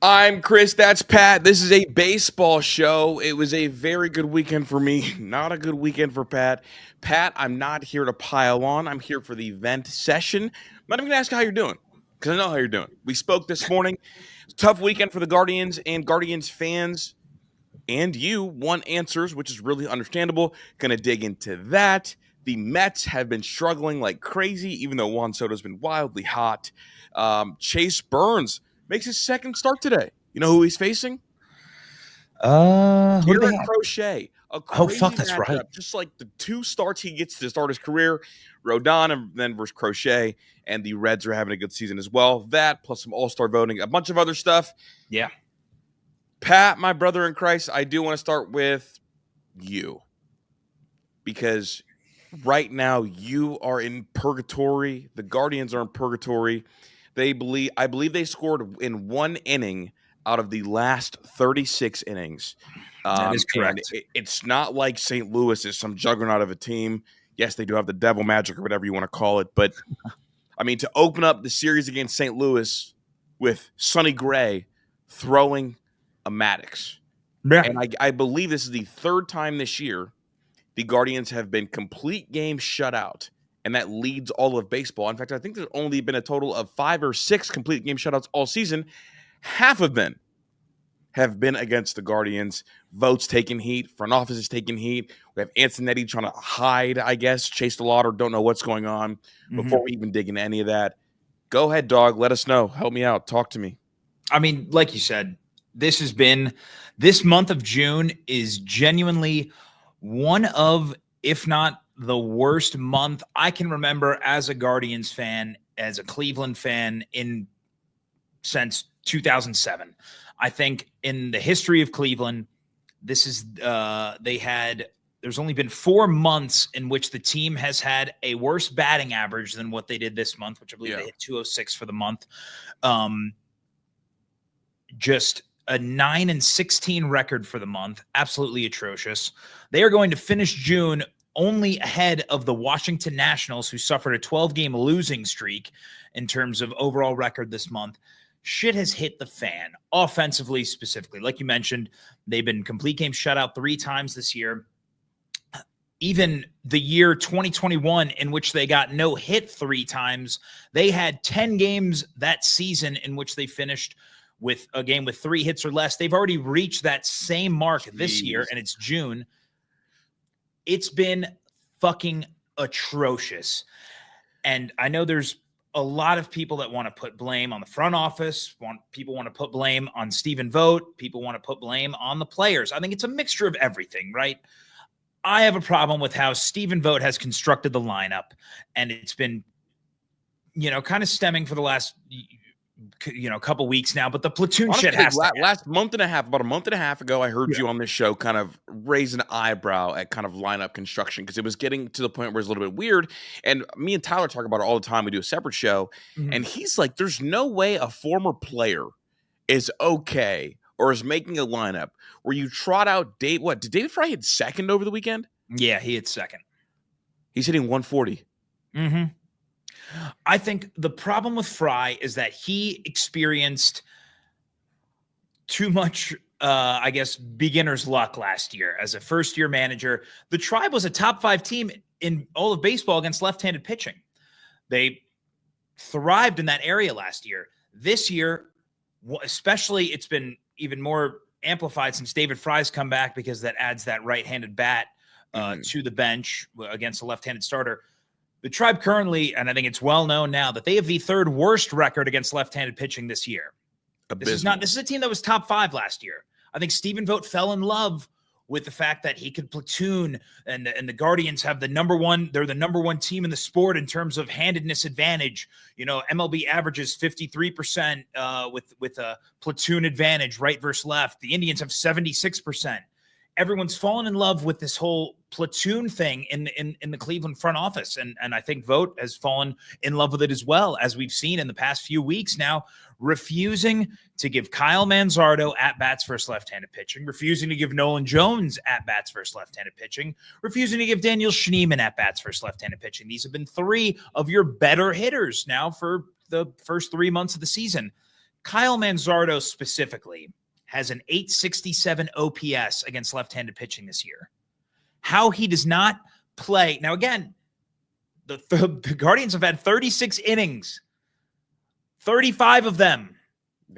I'm Chris. That's Pat. This is a baseball show. It was a very good weekend for me. Not a good weekend for Pat. Pat, I'm not here to pile on. I'm here for the vent session. I'm not even going to ask you how you're doing because I know how you're doing. We spoke this morning. Tough weekend for the Guardians and Guardians fans. And you want answers, which is really understandable. Going to dig into that. The Mets have been struggling like crazy, even though Juan Soto's been wildly hot. Chase Burns makes his second start today. You know who he's facing? Who do they Garrett have? Crochet. A Oh, crazy fuck, that's matchup. right. Just like the two starts he gets to start his career, Rodon and then versus Crochet, and the Reds are having a good season as well. That plus some all-star voting, a bunch of other stuff. Yeah. Pat, my brother in Christ, I do want to start with you because right now you are in purgatory. The Guardians are in purgatory. I believe they scored in one inning out of the last 36 innings. That is correct. And it's not like St. Louis is some juggernaut of a team. Yes, they do have the devil magic or whatever you want to call it. But, I mean, to open up the series against St. Louis with Sonny Gray throwing a Maddox. Yeah. And I believe this is the third time this year the Guardians have been complete game shut out. And that leads all of baseball. In fact, I think there's only been a total of 5 or 6 complete game shutouts all season. Half of them have been against the Guardians. Votes taking heat. Front office is taking heat. We have Antonetti trying to hide, I guess. Chase the lot or don't know what's going on. Before we even dig into any of that, go ahead, dog. Let us know. Help me out. Talk to me. I mean, like you said, this month of June is genuinely one of, if not the worst month I can remember as a Guardians fan, as a Cleveland fan since 2007. I think in the history of Cleveland, this is there's only been 4 months in which the team has had a worse batting average than what they did this month, which I believe they hit 206 for the month. Just a 9-16 record for the month. Absolutely atrocious. They are going to finish June only ahead of the Washington Nationals, who suffered a 12-game losing streak in terms of overall record this month. Shit has hit the fan, offensively specifically. Like you mentioned, they've been complete game shutout 3 times this year. Even the year 2021, in which they got no hit 3 times, they had 10 games that season in which they finished with a game with 3 hits or less. They've already reached that same mark this year, and it's June. It's been fucking atrocious. And I know there's a lot of people that want to put blame on the front office. People want to put blame on Stephen Vogt. People want to put blame on the players. I think it's a mixture of everything, right? I have a problem with how Stephen Vogt has constructed the lineup, and it's been, kind of stemming for the last, couple weeks now. But the platoon Honestly, shit has last month and a half, about a month and a half ago, I heard you on this show kind of raise an eyebrow at kind of lineup construction because it was getting to the point where it's a little bit weird. And me and Tyler talk about it all the time. We do a separate show, and he's like, "There's no way a former player is okay or is making a lineup where you trot out Dave. What did David Fry hit second over the weekend? Yeah, he hit second. He's hitting 140. I think the problem with Fry is that he experienced too much, beginner's luck last year as a first-year manager. The Tribe was a top 5 team in all of baseball against left-handed pitching. They thrived in that area last year. This year, especially, it's been even more amplified since David Fry's come back because that adds that right-handed bat to the bench against a left-handed starter. The Tribe currently, and I think it's well known now, that they have the 3rd worst record against left-handed pitching this year. This is a team that was top 5 last year. I think Stephen Vogt fell in love with the fact that he could platoon, and the Guardians have they're the number 1 team in the sport in terms of handedness advantage. MLB averages 53% with a platoon advantage, right versus left. The Indians have 76%. Everyone's fallen in love with this whole platoon thing in the Cleveland front office. And I think Vogt has fallen in love with it as well, as we've seen in the past few weeks now, refusing to give Kyle Manzardo at-bats versus left-handed pitching, refusing to give Nolan Jones at-bats versus left-handed pitching, refusing to give Daniel Schneemann at-bats versus left-handed pitching. These have been 3 of your better hitters now for the first 3 months of the season. Kyle Manzardo specifically has an 867 OPS against left-handed pitching this year. How he does not play. Now, again, the Guardians have had 36 innings, 35 of them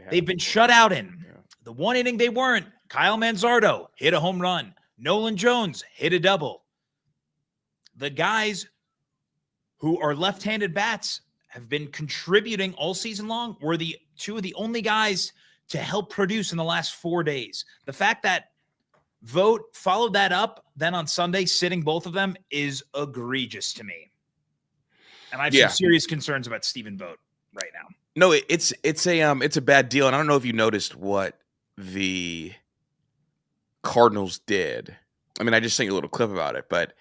they've been shut out in. Yeah. The one inning they weren't, Kyle Manzardo hit a home run. Nolan Jones hit a double. The guys who are left-handed bats have been contributing all season long. Were the two of the only guys to help produce in the last 4 days. The fact that Vogt followed that up then on Sunday, sitting both of them, is egregious to me. And I have some serious concerns about Stephen Vogt right now. No, it's a bad deal, and I don't know if you noticed what the Cardinals did. I mean, I just sent you a little clip about it, but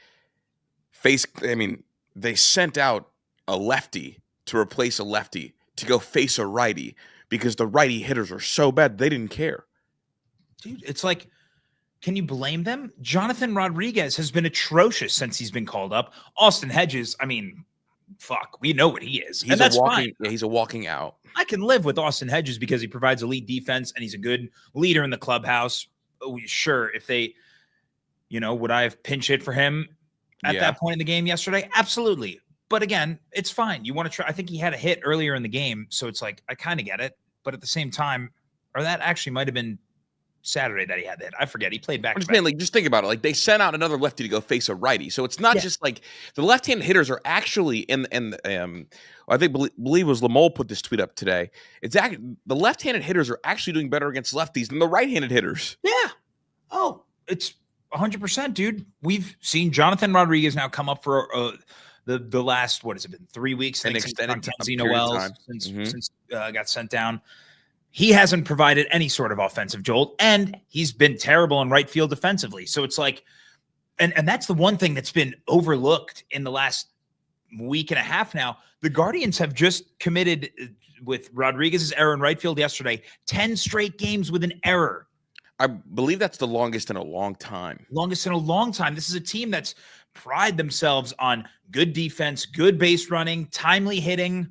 they sent out a lefty to replace a lefty to go face a righty because the righty hitters are so bad they didn't care. Dude, it's like, can you blame them? Jonathan Rodriguez has been atrocious since he's been called up. Austin Hedges, I mean, fuck, we know what he is. And that's fine. Yeah, he's a walking out. I can live with Austin Hedges because he provides elite defense and he's a good leader in the clubhouse. Oh, sure, if they, would I have pinch hit for him at that point in the game yesterday? Absolutely. But again, it's fine. You want to try. I think he had a hit earlier in the game, so it's like, I kind of get it. But at the same time, or that actually might have been Saturday that he had that. I forget. He played back. I'm just saying, just think about it. Like, they sent out another lefty to go face a righty. So it's not just like the left-handed hitters are actually I think believe it was Lamole put this tweet up today. It's actually the left-handed hitters are actually doing better against lefties than the right-handed hitters. Yeah. Oh, it's 100%, dude. We've seen Jonathan Rodriguez now come up for the last, what has it been, 3 weeks? An extended Wells since got sent down. He hasn't provided any sort of offensive jolt, and he's been terrible in right field defensively. So it's like, and that's the one thing that's been overlooked in the last week and a half now. The Guardians have just committed, with Rodriguez's error in right field yesterday, 10 straight games with an error. I believe that's the longest in a long time. Longest in a long time. This is a team that's pride themselves on good defense, good base running, timely hitting,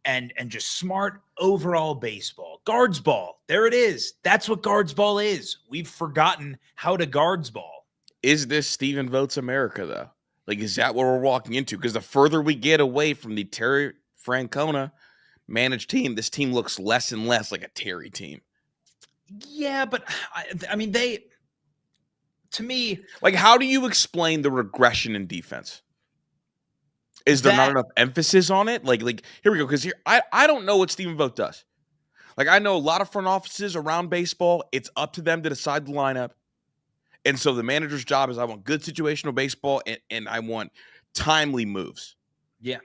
and just smart overall baseball. Guards ball. There it is. That's what guards ball is. We've forgotten how to guards ball. Is this Stephen Vogt's America, though? Like, is that what we're walking into? Because the further we get away from the Terry Francona managed team, this team looks less and less like a Terry team. Yeah, but I mean, to me, like, how do you explain the regression in defense? Is there not enough emphasis on it? Like here we go. Because I don't know what Stephen Vogt does. Like, I know a lot of front offices around baseball. It's up to them to decide the lineup. And so the manager's job is, I want good situational baseball and I want timely moves. Yeah.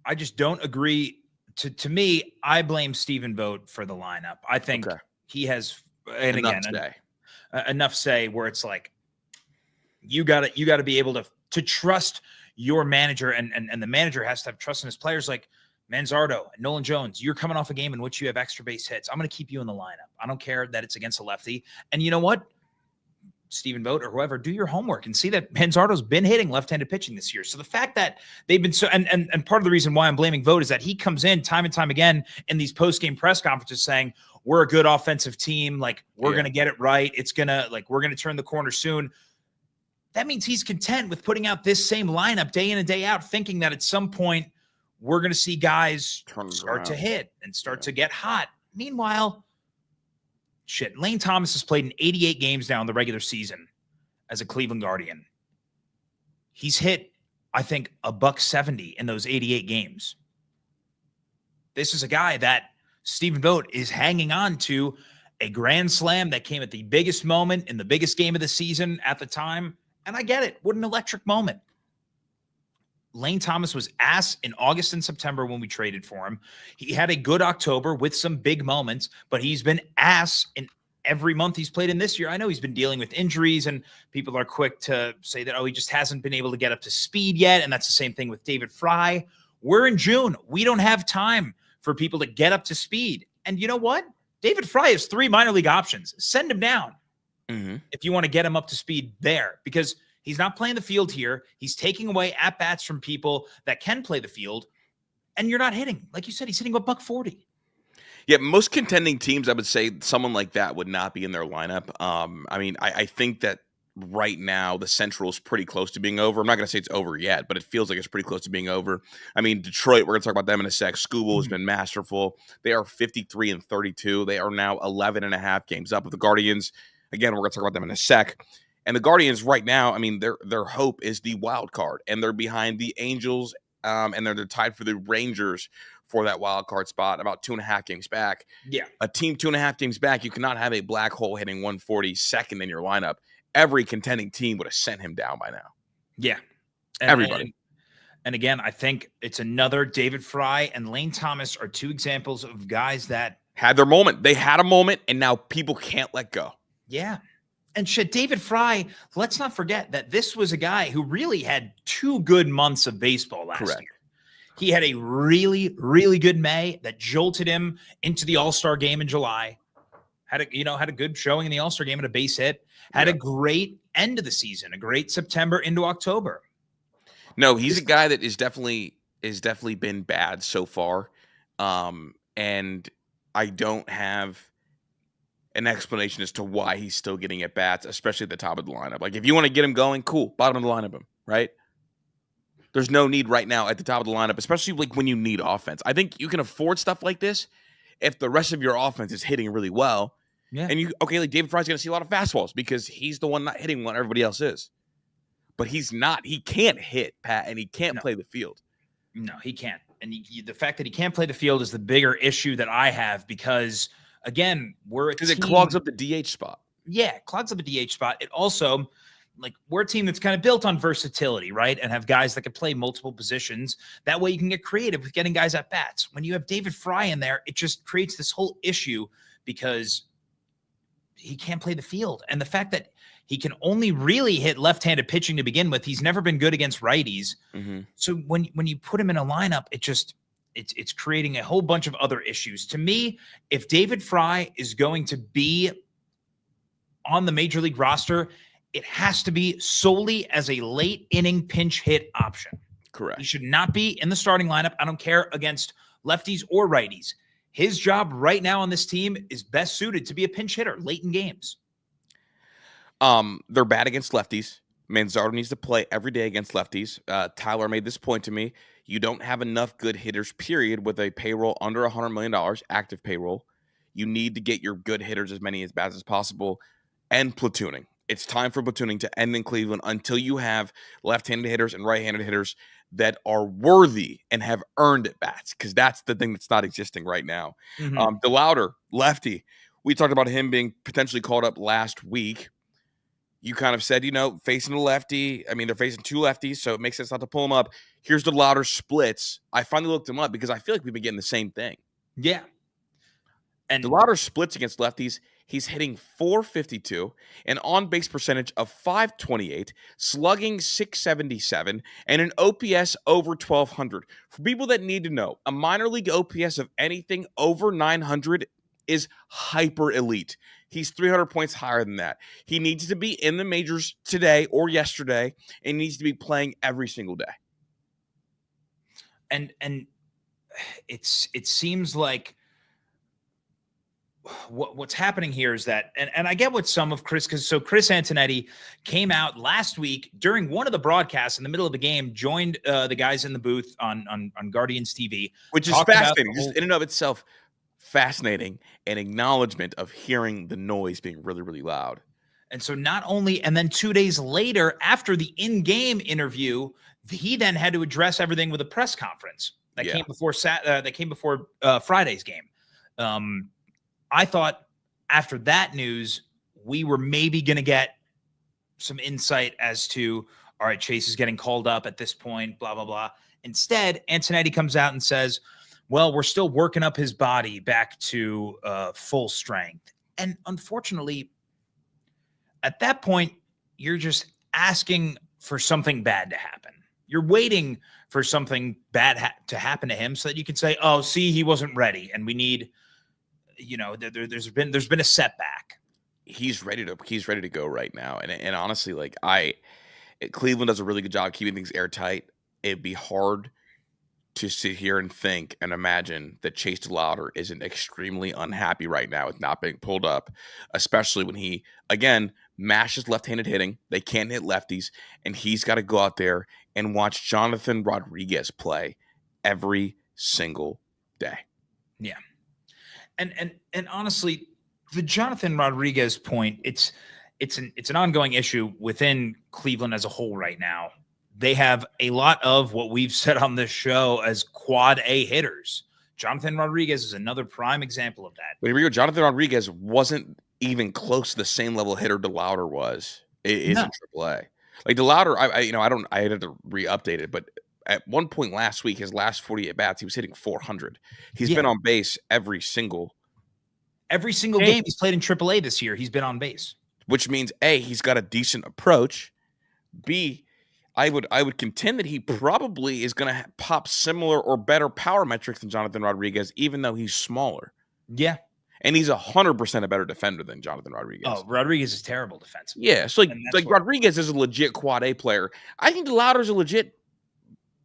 I just don't agree. To me, I blame Stephen Vogt for the lineup. I think he has, and enough say where it's like, you got to be able to trust your manager, and the manager has to have trust in his players. Like Manzardo and Nolan Jones, you're coming off a game in which you have extra base hits. I'm going to keep you in the lineup. I don't care that it's against a lefty. And you know what? Stephen Vogt or whoever, do your homework and see that Manzardo's been hitting left-handed pitching this year. So the fact that they've been so, and part of the reason why I'm blaming Vogt is that he comes in time and time again in these post-game press conferences saying, we're a good offensive team. Like, we're going to get it right. It's going to, like, we're going to turn the corner soon. That means he's content with putting out this same lineup day in and day out, thinking that at some point we're going to see guys start to hit and start to get hot. Meanwhile, Lane Thomas has played in 88 games now in the regular season as a Cleveland Guardian. He's hit, I think, $170 in those 88 games. This is a guy that Stephen Vogt is hanging on to, a grand slam that came at the biggest moment in the biggest game of the season at the time. And I get it. What an electric moment. Lane Thomas was ass in August and September when we traded for him. He had a good October with some big moments, but he's been ass in every month he's played in this year. I know he's been dealing with injuries, and people are quick to say that, he just hasn't been able to get up to speed yet. And that's the same thing with David Fry. We're in June. We don't have time for people to get up to speed. And you know what? David Fry has 3 minor league options. Send him down. If you want to get him up to speed there, because he's not playing the field here. He's taking away at-bats from people that can play the field, and you're not hitting. Like you said, he's hitting $140. Yeah, most contending teams, I would say someone like that would not be in their lineup. I mean, I think that right now the Central is pretty close to being over. I'm not going to say it's over yet, but it feels like it's pretty close to being over. I mean, Detroit, we're going to talk about them in a sec. Scooble has Mhm. been masterful. They are 53-32. They are now 11 and a half games up with the Guardians. Again, we're going to talk about them in a sec. And the Guardians right now, I mean, their hope is the wild card, and they're behind the Angels, and they're tied for the Rangers for that wild card spot, about 2.5 games back. Yeah. A team 2.5 games back, you cannot have a black hole hitting 140 second in your lineup. Every contending team would have sent him down by now. Yeah. And, Everybody. and again, I think it's another David Fry and Lane Thomas are two examples of guys that Had their moment. They had a moment, and now people can't let go. yeah. And shit, David Fry, let's not forget that this was a guy who really had 2 good months of baseball last Correct. year. He had a really, really good May that jolted him into the All-Star game in July. Had a good showing in the All-Star game and a base hit. Had a great end of the season, a great September into October. No, he's a guy that is definitely been bad so far. And I don't have an explanation as to why he's still getting at bats, especially at the top of the lineup. Like, if you want to get him going, cool, bottom of the lineup him, right? There's no need right now at the top of the lineup, especially like when you need offense. I think you can afford stuff like this if the rest of your offense is hitting really well. Yeah. And like David Fry's going to see a lot of fastballs because he's the one not hitting when everybody else is. But he's not. He can't hit, Pat, and he can't play the field. No, he can't. And the fact that he can't play the field is the bigger issue that I have because, again, because it clogs up the DH spot. Yeah, clogs up a DH spot. It also, like, we're a team that's kind of built on versatility, right? And have guys that can play multiple positions. That way you can get creative with getting guys at bats. When you have David Fry in there, it just creates this whole issue because he can't play the field. And the fact that he can only really hit left-handed pitching to begin with, he's never been good against righties. Mm-hmm. So when you put him in a lineup, it's creating a whole bunch of other issues. To me, if David Fry is going to be on the major league roster, it has to be solely as a late inning pinch hit option. Correct. He should not be in the starting lineup. I don't care against lefties or righties. His job right now on this team is best suited to be a pinch hitter late in games. They're bad against lefties. Manzardo needs to play every day against lefties. Tyler made this point to me. You don't have enough good hitters, period, with a payroll under $100 million, active payroll. You need to get your good hitters as many as bad as possible and platooning. It's time for platooning to end in Cleveland until you have left-handed hitters and right-handed hitters that are worthy and have earned at bats, because that's the thing that's not existing right now. Mm-hmm. DeLauder, lefty. We talked about him being potentially called up last week. You kind of said, facing a lefty. I mean, they're facing 2 lefties, so it makes sense not to pull him up. Here's DeLauder splits. I finally looked him up because I feel like we've been getting the same thing. Yeah. And DeLauder splits against lefties. He's hitting .452, an on-base percentage of .528, slugging .677, and an OPS over 1,200. For people that need to know, a minor league OPS of anything over 900 is hyper elite. He's 300 points higher than that. He needs to be in the majors today or yesterday, and needs to be playing every single day. And it seems like what's happening here is that, and I get what some of Chris Antonetti came out last week during one of the broadcasts in the middle of the game, joined the guys in the booth on Guardians TV, which is fascinating. Just in and of itself, fascinating, an acknowledgement of hearing the noise being really, really loud. And so and then 2 days later, after the in-game interview, he then had to address everything with a press conference that came before Friday's game. I thought after that news, we were maybe going to get some insight as to, all right, Chase is getting called up at this point, blah, blah, blah. Instead, Antonetti comes out and says, well, we're still working up his body back to full strength. And unfortunately, at that point, you're just asking for something bad to happen. You're waiting for something bad to happen to him so that you can say, oh, see, he wasn't ready. And we need, there's been a setback. He's ready to go right now. And honestly, Cleveland does a really good job keeping things airtight. It'd be hard to sit here and think and imagine that Chase DeLauder isn't extremely unhappy right now with not being pulled up, especially when he, again, mashes left-handed hitting. They can't hit lefties, and he's got to go out there and watch Jonathan Rodriguez play every single day. Yeah. And honestly, the Jonathan Rodriguez point, it's an ongoing issue within Cleveland as a whole right now. They have a lot of what we've said on this show as quad A hitters. Jonathan Rodriguez is another prime example of that. But here we go. Jonathan Rodriguez wasn't even close to the same level hitter DeLauder was. It is in AAA. Like DeLauder, I had to re-update it, but at one point last week, his last 40 at bats, he was hitting 400. He's been on base every single game he's played in AAA this year. He's been on base, which means A, he's got a decent approach. B, I would contend that he probably is going to pop similar or better power metrics than Jonathan Rodriguez, even though he's smaller. Yeah. And he's 100% a better defender than Jonathan Rodriguez. Oh, Rodriguez is terrible defensive. Yeah, so Rodriguez is a legit quad A player. I think DeLauder's a legit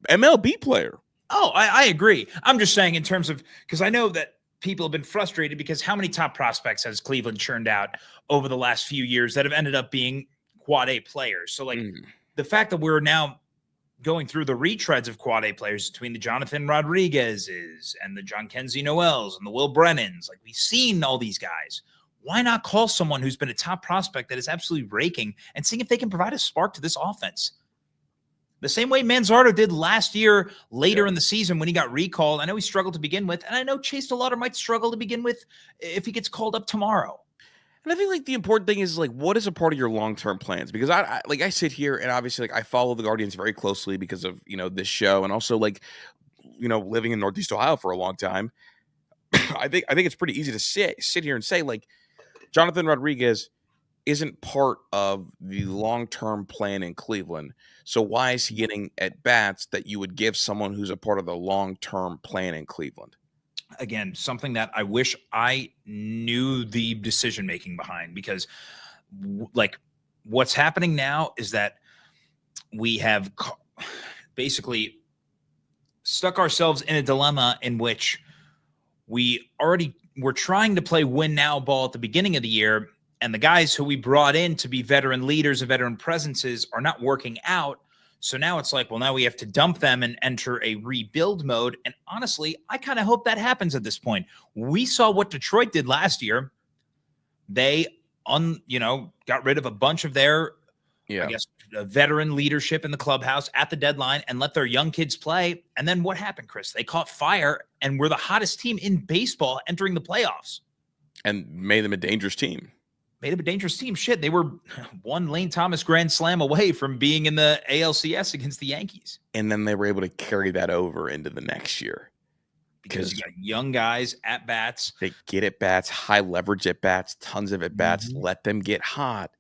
MLB player. Oh, I agree. I'm just saying in terms of, because I know that people have been frustrated because how many top prospects has Cleveland churned out over the last few years that have ended up being quad A players? So the fact that we're now going through the retreads of quad A players between the Jonathan Rodriguez's and the John Kenzie Noels and the Will Brennans, like we've seen all these guys. Why not call someone who's been a top prospect that is absolutely raking and seeing if they can provide a spark to this offense? The same way Manzardo did last year, later in the season when he got recalled. I know he struggled to begin with, and I know Chase DeLauder might struggle to begin with if he gets called up tomorrow. And I think the important thing is what is a part of your long-term plans? Because I sit here and obviously I follow the Guardians very closely because of, this show and also living in Northeast Ohio for a long time. I think it's pretty easy to sit here and say Jonathan Rodriguez isn't part of the long-term plan in Cleveland. So why is he getting at bats that you would give someone who's a part of the long-term plan in Cleveland? Again, something that I wish I knew the decision-making behind, because what's happening now is that we have basically stuck ourselves in a dilemma in which we're trying to play win now ball at the beginning of the year, and the guys who we brought in to be veteran leaders and veteran presences are not working out. So now it's now we have to dump them and enter a rebuild mode. And honestly, I kind of hope that happens at this point. We saw what Detroit did last year. They, got rid of a bunch of their, veteran leadership in the clubhouse at the deadline and let their young kids play. And then what happened, Chris? They caught fire and were the hottest team in baseball entering the playoffs. And made them a dangerous team. Shit, they were one Lane Thomas grand slam away from being in the ALCS against the Yankees. And then they were able to carry that over into the next year. Because you got young guys at bats. They get at bats, high leverage at bats, tons of at bats, let them get hot.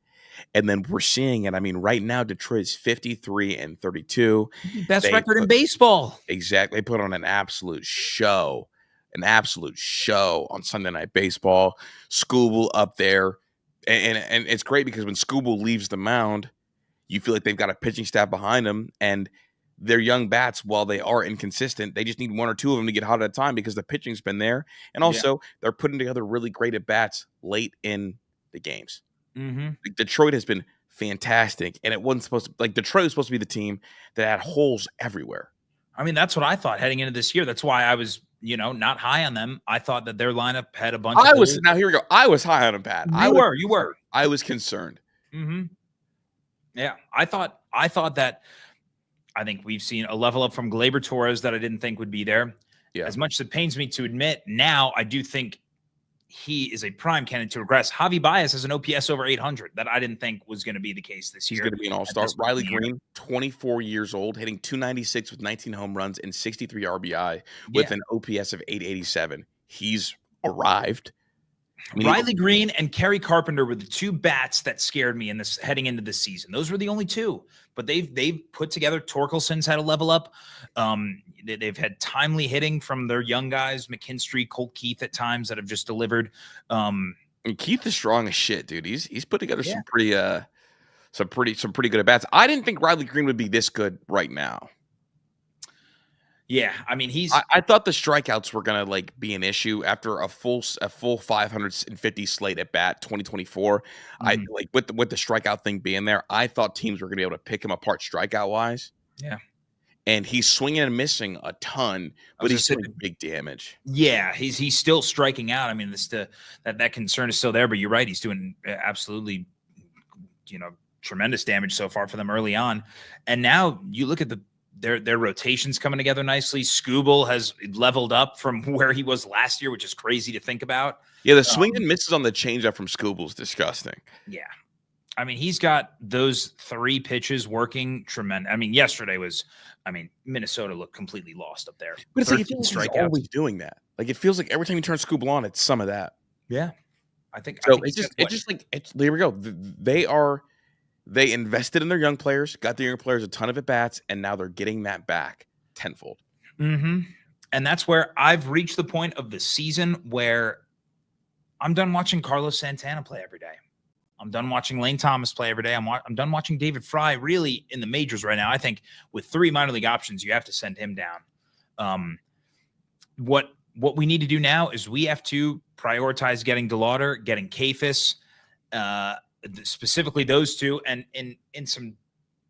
And then we're seeing it. I mean, right now, Detroit is 53-32. Best record in baseball. Exactly. They put on an absolute show on Sunday Night Baseball. Skubal up there. And it's great because when Skubal leaves the mound, you feel like they've got a pitching staff behind them, and their young bats, while they are inconsistent, they just need one or two of them to get hot at a time because the pitching's been there. And also, they're putting together really great at bats late in the games. Detroit has been fantastic, and it wasn't supposed to. Detroit was supposed to be the team that had holes everywhere. I mean, that's what I thought heading into this year. That's why I was, not high on them. I thought that their lineup had a bunch of holes. Now here we go. I was high on them, Pat. You were. I was concerned. Yeah. I thought that I think we've seen a level up from Gleyber Torres that I didn't think would be there. Yeah. As much as it pains me to admit, now I do think he is a prime candidate to regress. Javi Baez has an OPS over 800 that I didn't think was going to be the case this year. He's going to be an all-star. Riley Green, 24 years old, hitting 296 with 19 home runs and 63 RBI with an OPS of 887. He's arrived. Riley Green and Kerry Carpenter were the two bats that scared me in this heading into this season. Those were the only two, but they've put together. Torkelson's had a level up. They've had timely hitting from their young guys, McKinstry, Colt Keith at times that have just delivered. And Keith is strong as shit, dude. He's put together some pretty good at bats. I didn't think Riley Green would be this good right now. Yeah, I mean, he's I thought the strikeouts were gonna like be an issue after a full 550 slate at bat 2024. I mhm, like with the strikeout thing being there, I thought teams were gonna be able to pick him apart strikeout wise. yeah. And he's swinging and missing a ton, I but was gonna he's say, doing big damage. yeah, he's still striking out. I mean, that concern is still there, but you're right. He's doing absolutely, tremendous damage so far for them early on. And now you look at their rotations coming together nicely. Skubal has leveled up from where he was last year, which is crazy to think about. Yeah, the swing Um, and misses on the changeup from Skubal's disgusting. yeah. I mean, he's got those 3 pitches working tremendous. I mean, yesterday was, Minnesota looked completely lost up there. But it's like it 13 feels like he's strikeouts. always doing that. Like it feels like every time you turn Skubal on, it's some of that. Yeah. I think So he's got it's just like there we go. They invested in their young players, got the young players a ton of at bats, and now they're getting that back tenfold. Mm-hmm. And that's where I've reached the point of the season where I'm done watching Carlos Santana play every day. I'm done watching Lane Thomas play every day. I'm done watching David Fry really in the majors right now. I think with 3 minor league options, you have to send him down. What we need to do now is we have to prioritize getting DeLauder, getting Kafis, specifically those 2, and in some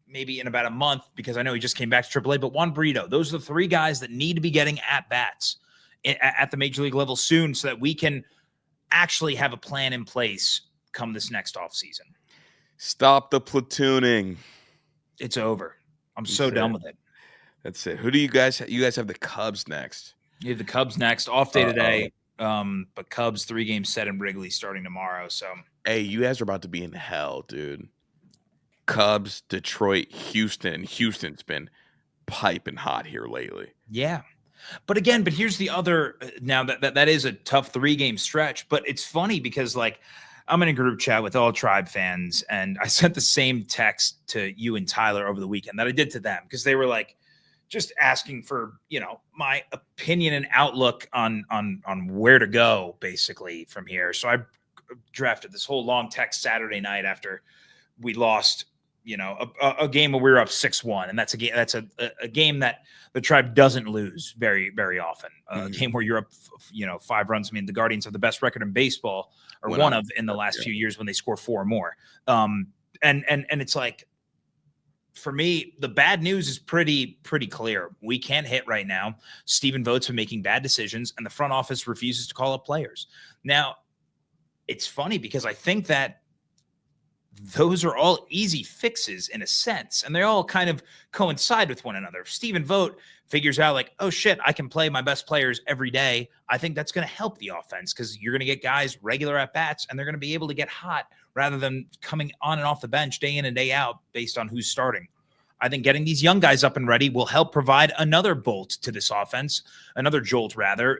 maybe in about a month, because I know he just came back to AAA, but Juan Brito. Those are the 3 guys that need to be getting at bats at the major league level soon, so that we can actually have a plan in place come this next offseason. Stop the platooning. It's over. I'm so done with it. That's it. Who do you guys have the Cubs next? You have the Cubs next. Off day today. But Cubs 3-game set in Wrigley starting tomorrow. So hey, you guys are about to be in hell, dude. Cubs, Detroit, Houston. Houston's been piping hot here lately. yeah. But here's the other. Now that is a tough 3-game stretch, but it's funny because like I'm in a group chat with all Tribe fans, and I sent the same text to you and Tyler over the weekend that I did to them, because they were like just asking for, my opinion and outlook on where to go basically from here. So I drafted this whole long text Saturday night after we lost, a game where we were up 6-1. And that's a game that the Tribe doesn't lose very, very often. A game where you're up, 5 runs. I mean, the Guardians have the best record in baseball, or one of in the last few years, when they score 4 or more. And it's like, for me, the bad news is pretty clear. We can't hit right now. Stephen Vogt's been making bad decisions, and the front office refuses to call up players. Now, it's funny because I think that those are all easy fixes in a sense, and they all kind of coincide with one another. If Stephen Vogt figures out like, oh shit, I can play my best players every day, I think that's going to help the offense, because you're going to get guys regular at bats, and they're going to be able to get hot rather than coming on and off the bench day in and day out based on who's starting. I think getting these young guys up and ready will help provide another bolt to this offense, another jolt rather.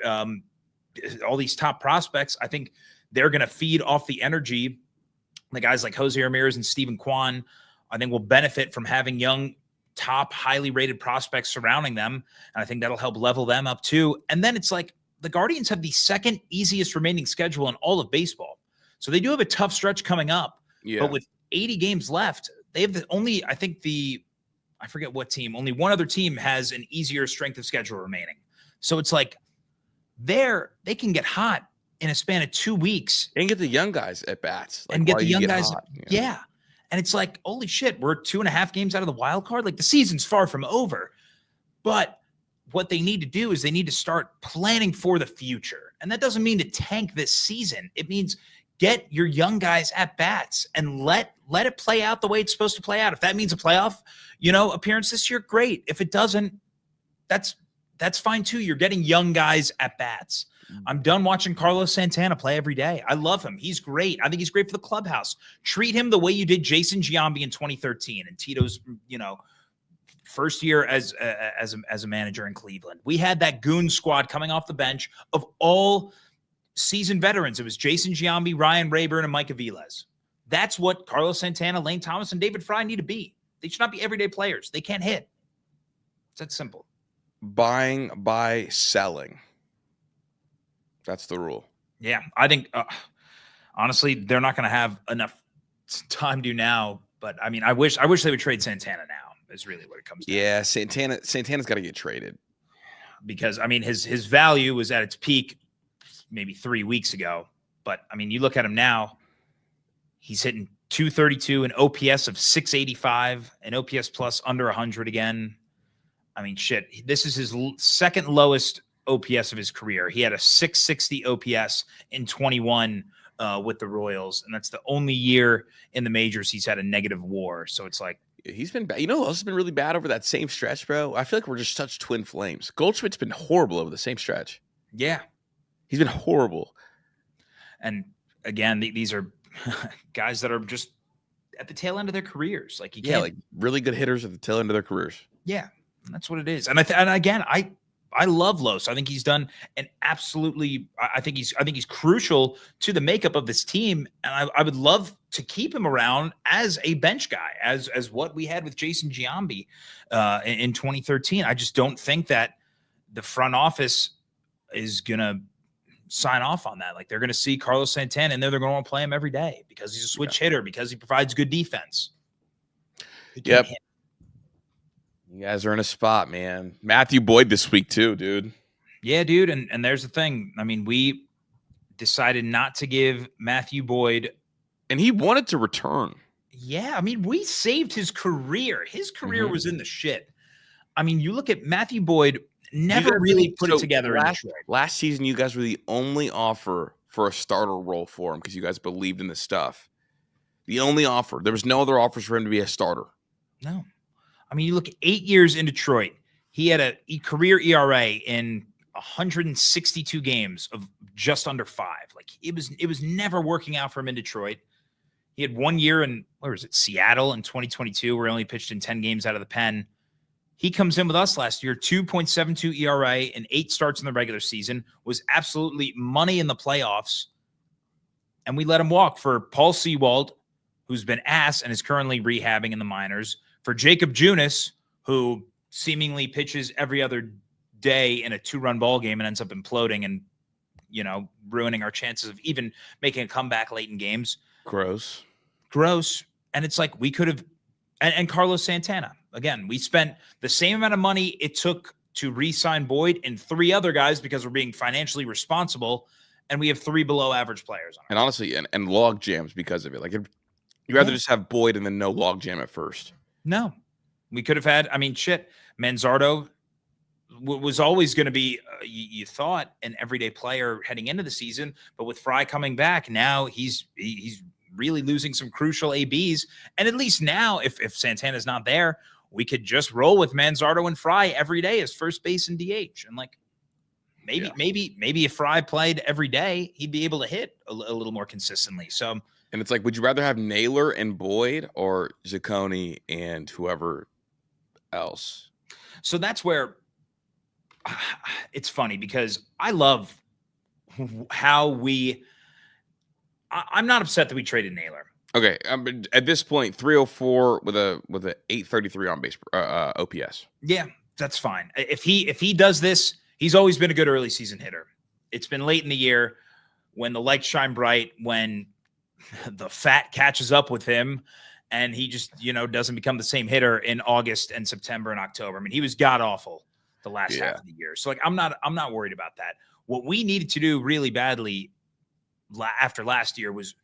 All these top prospects, I think they're going to feed off the energy. The guys like Jose Ramirez and Steven Kwan, I think, will benefit from having young, top, highly rated prospects surrounding them. And I think that'll help level them up too. And then it's like the Guardians have the 2nd easiest remaining schedule in all of baseball. So they do have a tough stretch coming up. Yeah. But with 80 games left, they have I forget what team, only one other team has an easier strength of schedule remaining. So it's like they can get hot in a span of 2 weeks and get the young guys at bats, and get the young guys. Yeah. And it's like, holy shit, we're 2.5 games out of the wild card. Like, the season's far from over, but what they need to do is they need to start planning for the future. And that doesn't mean to tank this season. It means get your young guys at bats and let it play out the way it's supposed to play out. If that means a playoff, appearance this year, great. If it doesn't, that's fine too. You're getting young guys at bats. I'm done watching Carlos Santana play every day. I love him. He's great. I think he's great for the clubhouse. Treat him the way you did Jason Giambi in 2013 and Tito's, first year as a manager in Cleveland. We had that goon squad coming off the bench of all seasoned veterans. It was Jason Giambi, Ryan Rayburn, and Mike Aviles. That's what Carlos Santana, Lane Thomas, and David Fry need to be. They should not be everyday players. They can't hit. It's that simple. Buying, buy, selling. That's the rule. Yeah, I think, honestly, they're not going to have enough time to now. But, I mean, I wish they would trade Santana now is really what it comes down to. Yeah, Santana's got to get traded. because I mean his value was at its peak maybe 3 weeks ago, but I mean you look at him now, he's hitting 232, an OPS of 685, an OPS plus under 100 again. I mean, shit, this is his second lowest OPS of his career. He had a 660 OPS in 21 with the Royals, and that's the only year in the majors he's had a negative WAR. So it's like, he's been bad. You know who else has been really bad over that same stretch, bro? I feel like we're just such twin flames. Goldschmidt's been horrible over the same stretch. yeah. He's been horrible. And again, these are guys that are just at the tail end of their careers. Like you can't, like really good hitters at the tail end of their careers. Yeah, that's what it is. And again, I love Los. I think he's done an absolutely. I think he's crucial to the makeup of this team, and I would love to keep him around as a bench guy, as what we had with Jason Giambi in 2013. I just don't think that the front office is gonna sign off on that. Like they're gonna see Carlos Santana, and they're going to want to play him every day because he's a switch hitter, because he provides good defense. Yep. You guys are in a spot, man. Matthew Boyd this week too, dude. Yeah, dude. And there's the thing. I mean, we decided not to give Matthew Boyd. And he wanted to return. Yeah. I mean, we saved his career. His career was in the shit. I mean, you look at Matthew Boyd, never really put it together in Detroit. Last season, you guys were the only offer for a starter role for him because you guys believed in the stuff. The only offer. There was no other offers for him to be a starter. No. I mean, you look at 8 years in Detroit, he had a career ERA in 162 games of just under 5. Like it was never working out for him in Detroit. He had 1 year in, where was it, Seattle in 2022, where he only pitched in 10 games out of the pen. He comes in with us last year, 2.72 ERA and 8 starts in the regular season, was absolutely money in the playoffs. And we let him walk for Paul Sewald, who's been ass and is currently rehabbing in the minors, for Jacob Junis, who seemingly pitches every other day in a 2-run ball game and ends up imploding and, ruining our chances of even making a comeback late in games. Gross. And it's like we could have, and Carlos Santana. Again, we spent the same amount of money it took to re-sign Boyd and 3 other guys because we're being financially responsible, and we have 3 below average players on. And honestly, and log jams because of it. Like you'd rather just have Boyd and then no log jam at first. No, we could have had. I mean, shit. Manzardo was always going to be, you thought, an everyday player heading into the season, but with Fry coming back, now he's really losing some crucial ABs. And at least now, if Santana's not there, we could just roll with Manzardo and Fry every day as first base and DH. And like maybe if Fry played every day, he'd be able to hit a little more consistently. So. And it's like, would you rather have Naylor and Boyd or Zacconi and whoever else? So that's where it's funny because I love how I'm not upset that we traded Naylor. Okay, at this point, 304 with a 833 on base OPS. Yeah, that's fine. If he does this, he's always been a good early season hitter. It's been late in the year when the lights shine bright, when the fat catches up with him and he just, doesn't become the same hitter in August and September and October. I mean, he was god awful the last half of the year. So like, I'm not worried about that. What we needed to do really badly after last year was,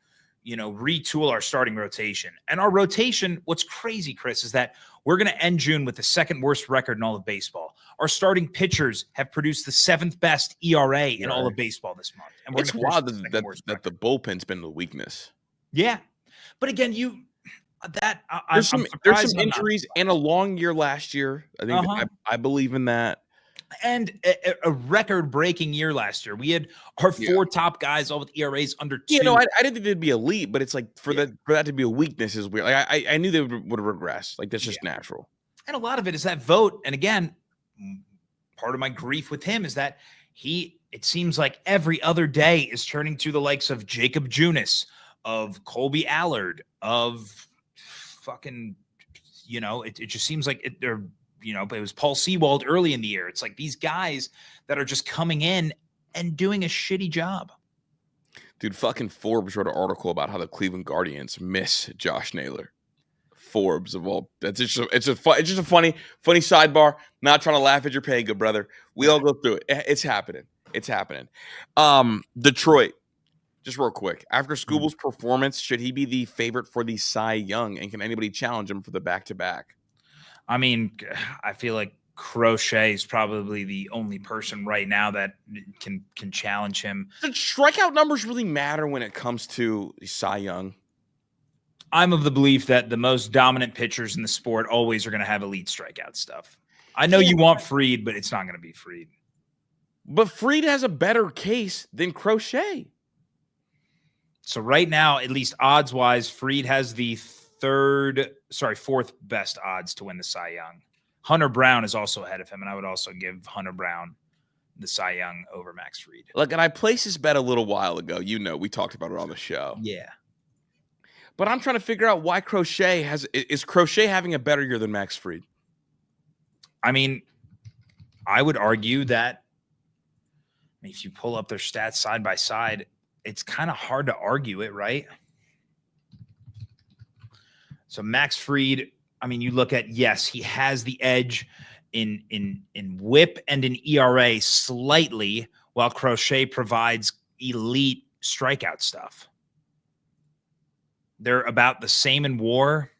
retool our starting rotation. And our rotation, what's crazy, Chris, is that we're going to end June with the 2nd worst record in all of baseball. Our starting pitchers have produced the 7th best ERA in all of baseball this month. And it's wild that the bullpen's been the weakness. Yeah. But again, there's some injuries and a long year last year. I think I believe in that. And a record-breaking year last year. We had our 4 top guys all with ERAs under 2. I didn't think they'd be elite, but it's like for that to be a weakness is weird. Like I knew they would regress. Like that's just natural. And a lot of it is that vote. And again, part of my grief with him is that it seems like every other day is turning to the likes of Jacob Junis, of Colby Allard, of fucking, it just seems like they're. But it was Paul Sewald early in the year. It's like these guys that are just coming in and doing a shitty job. Dude, fucking Forbes wrote an article about how the Cleveland Guardians miss Josh Naylor. Forbes of all. It's just a funny sidebar. Not trying to laugh at your pay, good brother. We all go through it. It's happening. It's happening. Detroit, just real quick. After Scooble's performance, should he be the favorite for the Cy Young, and can anybody challenge him for the back-to-back? I mean, I feel like Crochet is probably the only person right now that can challenge him. Do strikeout numbers really matter when it comes to Cy Young? I'm of the belief that the most dominant pitchers in the sport always are going to have elite strikeout stuff. I know you want Fried, but it's not going to be Fried. But Fried has a better case than Crochet. So right now, at least odds-wise, Fried has the fourth best odds to win the Cy Young. Hunter Brown is also ahead of him, and I would also give Hunter Brown the Cy Young over Max Fried. Look, and I placed this bet a little while ago. We talked about it on the show. Yeah. But I'm trying to figure out why is Crochet having a better year than Max Fried? I mean, I would argue that if you pull up their stats side by side, it's kind of hard to argue it, right? So Max Fried, I mean, you look at, yes, he has the edge in WHIP and in ERA slightly, while Crochet provides elite strikeout stuff. They're about the same in WAR,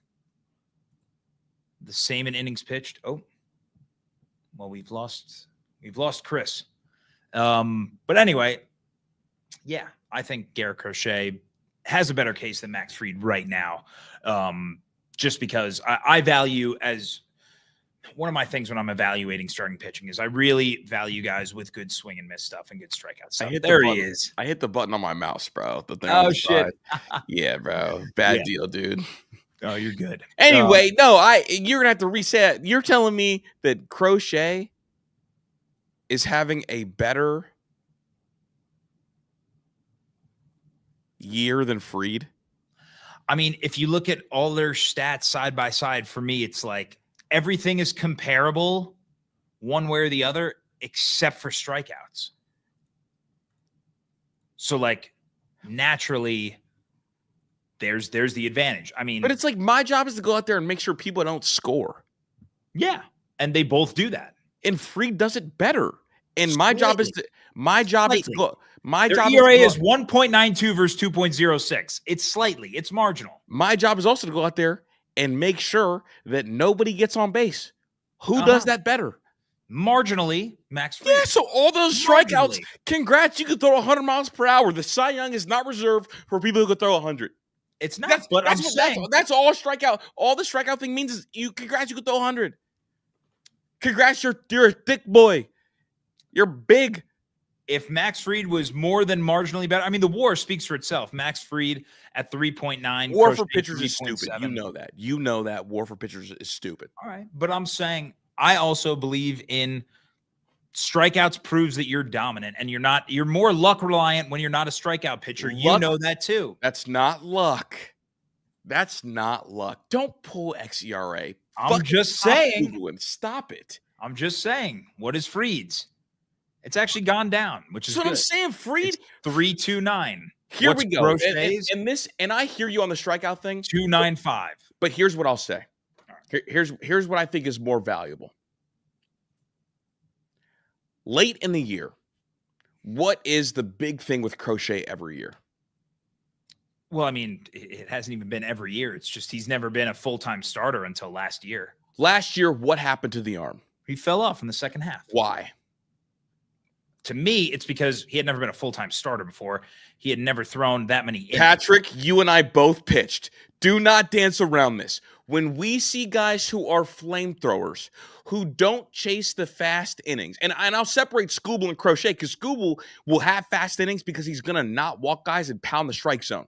the same in innings pitched. Oh, well, we've lost Chris. But anyway, yeah, I think Garrett Crochet has a better case than Max Fried right now. Just because I value, as one of my things when I'm evaluating starting pitching, is I really value guys with good swing and miss stuff and good strikeout stuff. There he is. I hit the button on my mouse, bro. The thing oh, shit. Yeah, bro. Bad deal, dude. Oh, you're good. Anyway, you're going to have to reset. You're telling me that Crochet is having a better year than Fried? I mean, if you look at all their stats side by side, for me, it's like everything is comparable one way or the other, except for strikeouts. So, like, naturally, there's the advantage. I mean, but it's like my job is to go out there and make sure people don't score. Yeah, and they both do that. And Fried does it better. And my job is to go. Their ERA is 1.92 versus 2.06. It's slightly. It's marginal. My job is also to go out there and make sure that nobody gets on base. Who does that better? Marginally, Max Fried. Yeah, so all those strikeouts, congrats, you can throw 100 miles per hour. The Cy Young is not reserved for people who can throw 100. It's not, I'm saying. That's all strikeout. All the strikeout thing means is you can throw 100. Congrats, you're a thick boy. You're big. If Max Fried was more than marginally better, I mean, the WAR speaks for itself. Max Fried at 3.9. WAR for pitchers is stupid. You know that. You know that WAR for pitchers is stupid. All right. But I'm saying I also believe in strikeouts proves that you're dominant, and you're more luck reliant when you're not a strikeout pitcher. You know that too. That's not luck. That's not luck. Don't pull xERA. I'm just saying. Stop it. I'm just saying. What is Fried's? It's actually gone down, which is what good. I'm saying. Fried 3.29. Here we go. And I hear you on the strikeout thing. 2.95. But here's what I'll say. Here's what I think is more valuable. Late in the year, what is the big thing with Crochet every year? Well, I mean, it hasn't even been every year. It's just he's never been a full-time starter until last year. Last year, what happened to the arm? He fell off in the second half. Why? To me, it's because he had never been a full-time starter before. He had never thrown that many innings. Patrick, you and I both pitched. Do not dance around this. When we see guys who are flamethrowers, who don't chase the fast innings, and I'll separate Scooble and Crochet, because Scooble will have fast innings because he's going to not walk guys and pound the strike zone.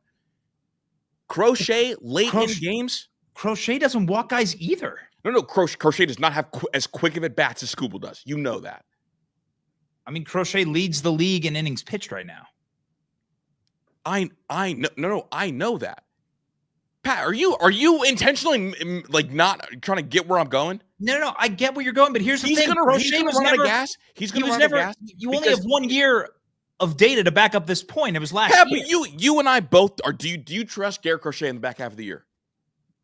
Crochet, in games. Crochet doesn't walk guys either. No, Crochet does not have as quick of at bats as Scooble does. You know that. I mean, Crochet leads the league in innings pitched right now. I know that. Pat, are you intentionally like not trying to get where I'm going? No, I get where you're going, but here's the thing. Crochet was never gas. He's going to run out of gas. You only have 1 year of data to back up this point. It was last year. But you and I both are. Do you trust Garrett Crochet in the back half of the year?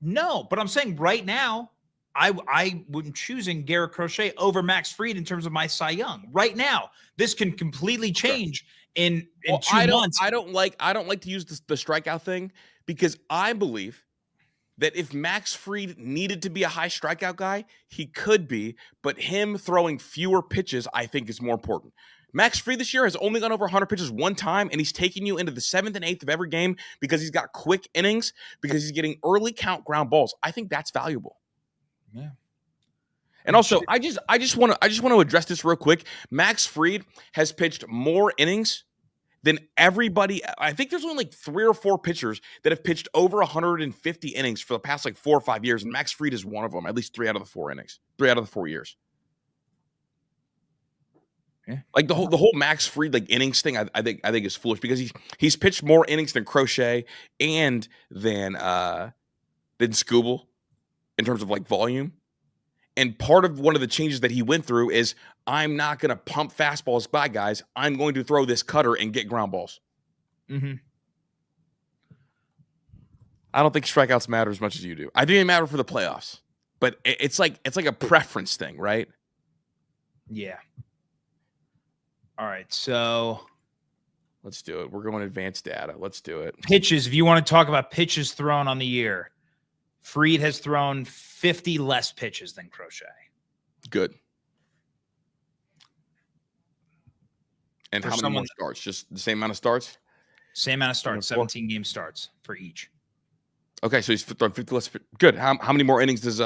No, but I'm saying right now, I wouldn't choosing Garrett Crochet over Max Fried in terms of my Cy Young. Right now, this can completely change in 2 months. I don't like to use the strikeout thing because I believe that if Max Fried needed to be a high strikeout guy, he could be, but him throwing fewer pitches, I think, is more important. Max Fried this year has only gone over 100 pitches one time, and he's taking you into the 7th and 8th of every game because he's got quick innings, because he's getting early count ground balls. I think that's valuable. Yeah. And also, I just want to address this real quick. Max Fried has pitched more innings than everybody. I think there's only like 3 or 4 pitchers that have pitched over 150 innings for the past like 4 or 5 years, and Max Fried is one of them. At least 3 out of the 4 innings, 3 out of the 4 years. Yeah. Like the whole Max Fried like innings thing, I think is foolish because he's pitched more innings than Crochet and than Skubal in terms of like volume. And part of one of the changes that he went through is I'm not going to pump fastballs by guys. I'm going to throw this cutter and get ground balls. Mm-hmm. I don't think strikeouts matter as much as you do. I think they matter for the playoffs, but it's like a preference thing, right? Yeah. All right, so let's do it. We're going advanced data. Let's do it. Pitches. If you want to talk about pitches thrown on the year, Fried has thrown 50 less pitches than Crochet. Good. And how many more starts? Just the same amount of starts? Same amount of starts. 17 game starts for each. Okay, so he's thrown 50 less. Good. How many more innings does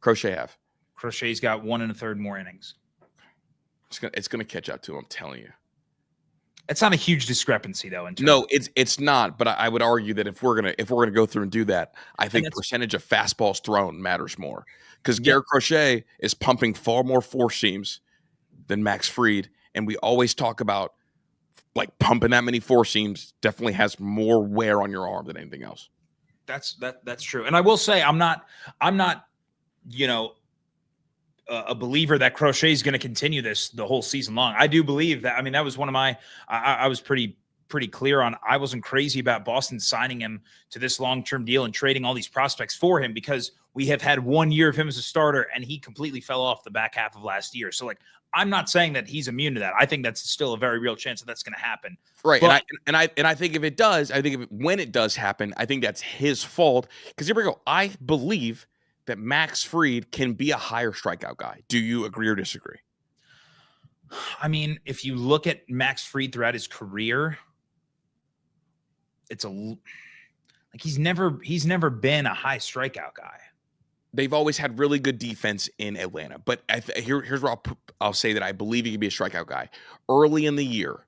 Crochet have? Crochet's got 1 1/3 more innings. It's gonna catch up to him. I'm telling you. It's not a huge discrepany, though. No, it's not. But I would argue that if we're gonna go through and do that, I think percentage of fastballs thrown matters more because Garrett Crochet is pumping far more four seams than Max Fried, and we always talk about like pumping that many four seams definitely has more wear on your arm than anything else. That's true, and I will say I'm not a believer that Crochet is going to continue this the whole season long. I do believe that. I mean, that was one of my. I was pretty clear on. I wasn't crazy about Boston signing him to this long-term deal and trading all these prospects for him because we have had 1 year of him as a starter and he completely fell off the back half of last year. So like, I'm not saying that he's immune to that. I think that's still a very real chance that that's going to happen. Right. But, and I think if it does, when it does happen, I think that's his fault. Because here we go. I believe that Max Fried can be a higher strikeout guy. Do you agree or disagree? I mean, if you look at Max Fried throughout his career, it's he's never been a high strikeout guy. They've always had really good defense in Atlanta. But here's where I'll say that I believe he can be a strikeout guy. Early in the year,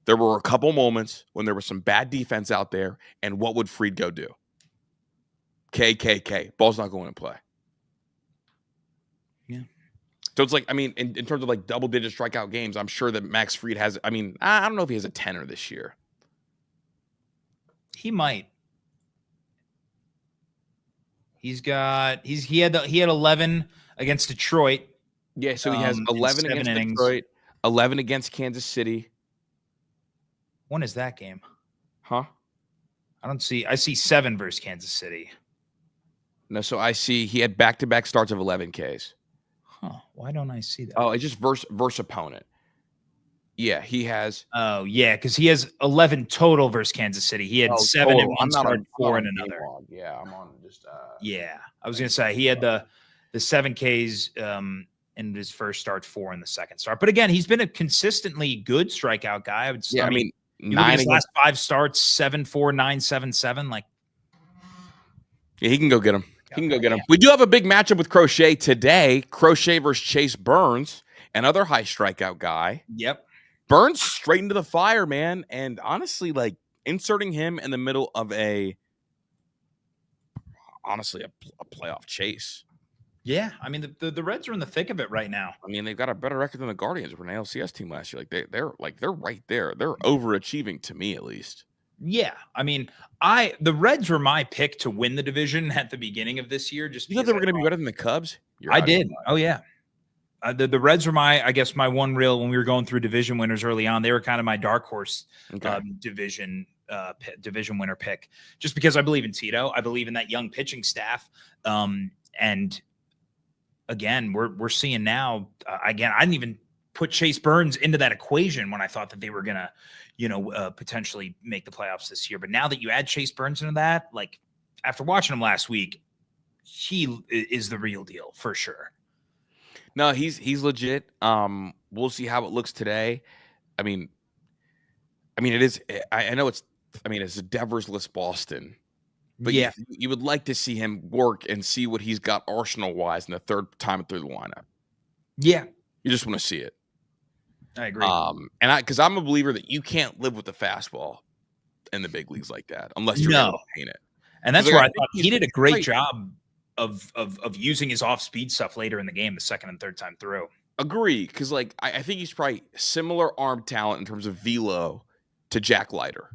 there were a couple moments when there was some bad defense out there, and what would Fried go do? KKK. Ball's not going to play. Yeah. So it's like, I mean, in terms of like double-digit strikeout games, I'm sure that Max Fried has, I mean, I don't know if he has a 10er this year. He might. He had 11 against Detroit. Yeah, so he has 11 against Detroit, 11 against Kansas City. When is that game? Huh? I see 7 versus Kansas City. No, so I see he had back-to-back starts of 11 Ks. Huh. Why don't I see that? Oh, it's just versus opponent. Yeah, he has. Oh, yeah, because he has 11 total versus Kansas City. He had 7 in one start, 4 in another. Yeah, I'm on just. Yeah, I was gonna say he had the 7 Ks in his first start, 4 in the second start. But again, he's been a consistently good strikeout guy. I mean 9 his last 5 starts, 7-4, 9-7-7. Like, yeah, he can go get him. He can go get him. We do have a big matchup with Crochet today. Crochet versus Chase Burns, another high strikeout guy. Yep. Burns straight into the fire, man. And honestly, like inserting him in the middle of a playoff chase. Yeah, I mean the Reds are in the thick of it right now. I mean, they've got a better record than the Guardians were an ALCS team last year. Like they're right there. They're overachieving to me, at least. Yeah, I mean, the Reds were my pick to win the division at the beginning of this year. Just you thought they were going to be better than the Cubs? I did. Oh yeah, the Reds were my one real when we were going through division winners early on. They were kind of my dark horse division division winner pick, just because I believe in Tito. I believe in that young pitching staff. And again, we're seeing now, again, I didn't even put Chase Burns into that equation when I thought that they were going to, potentially make the playoffs this year. But now that you add Chase Burns into that, like after watching him last week, he is the real deal for sure. No, he's legit. We'll see how it looks today. I mean, it is. I know it's. I mean, it's a Devers-less Boston, but yeah, you would like to see him work and see what he's got arsenal-wise in the third time through the lineup. Yeah, you just want to see it. I agree. And because I'm a believer that you can't live with the fastball in the big leagues like that unless you're able to paint it. And that's where I thought he did a great job of using his off-speed stuff later in the game, the second and third time through. Agree, because like I think he's probably similar arm talent in terms of velo to Jack Leiter.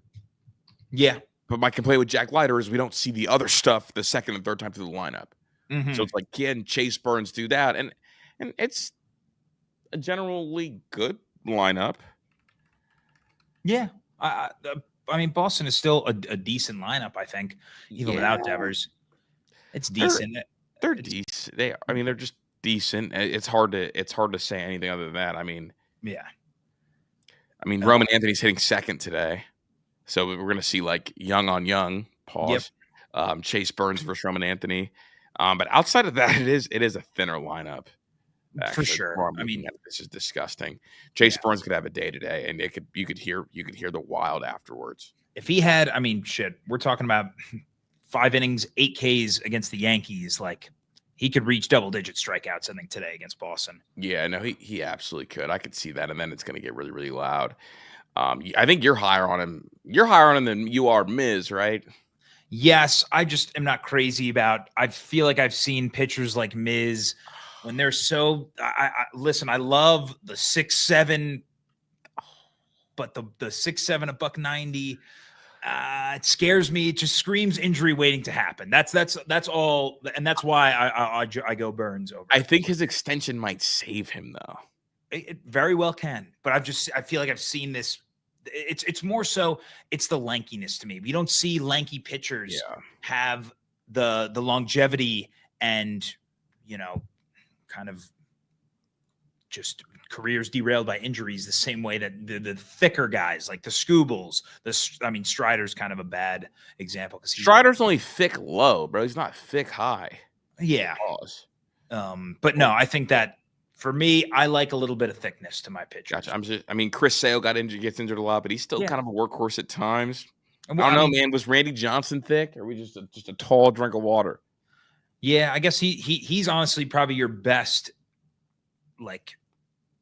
Yeah. But my complaint with Jack Leiter is we don't see the other stuff the second and third time through the lineup. Mm-hmm. So it's like, can Chase Burns do that? And it's a generally good lineup. Yeah. I mean, Boston is still a decent lineup, I think, even without Devers. It's decent. They're decent. They are. I mean, they're just decent. It's hard to say anything other than that. I mean, yeah. I mean, Roman Anthony's hitting second today, so we're going to see like young on young. Pause. Yep. Chase Burns versus Roman Anthony. But outside of that, it is a thinner lineup. Actually. For sure. I mean, this is disgusting. Chase Burns could have a day today, and you could hear the Wild afterwards. If he had, I mean, shit, we're talking about 5 innings, 8 Ks against the Yankees. Like, he could reach double-digit strikeouts, I think, today against Boston. Yeah, no, he absolutely could. I could see that, and then it's going to get really, really loud. I think you're higher on him. You're higher on him than you are Miz, right? Yes, I just am not crazy about. I feel like I've seen pitchers like Miz when they're so. Listen, I love the 6'7", but the 6'7", $190. It scares me. It just screams injury waiting to happen. That's all, and that's why I go Burns over. I think his extension might save him, though. It very well can, but I feel like I've seen this. It's more so it's the lankiness to me. We don't see lanky pitchers have the longevity and kind of just careers derailed by injuries the same way that the thicker guys like the Scoobles, Strider's kind of a bad example because Strider's only thick low, bro. He's not thick high. Yeah. But no, I think that for me, I like a little bit of thickness to my pitchers. Gotcha. Chris Sale gets injured a lot, but he's still kind of a workhorse at times. I don't know, man. Was Randy Johnson thick, or were we just a tall drink of water? Yeah, I guess he's honestly probably your best, like,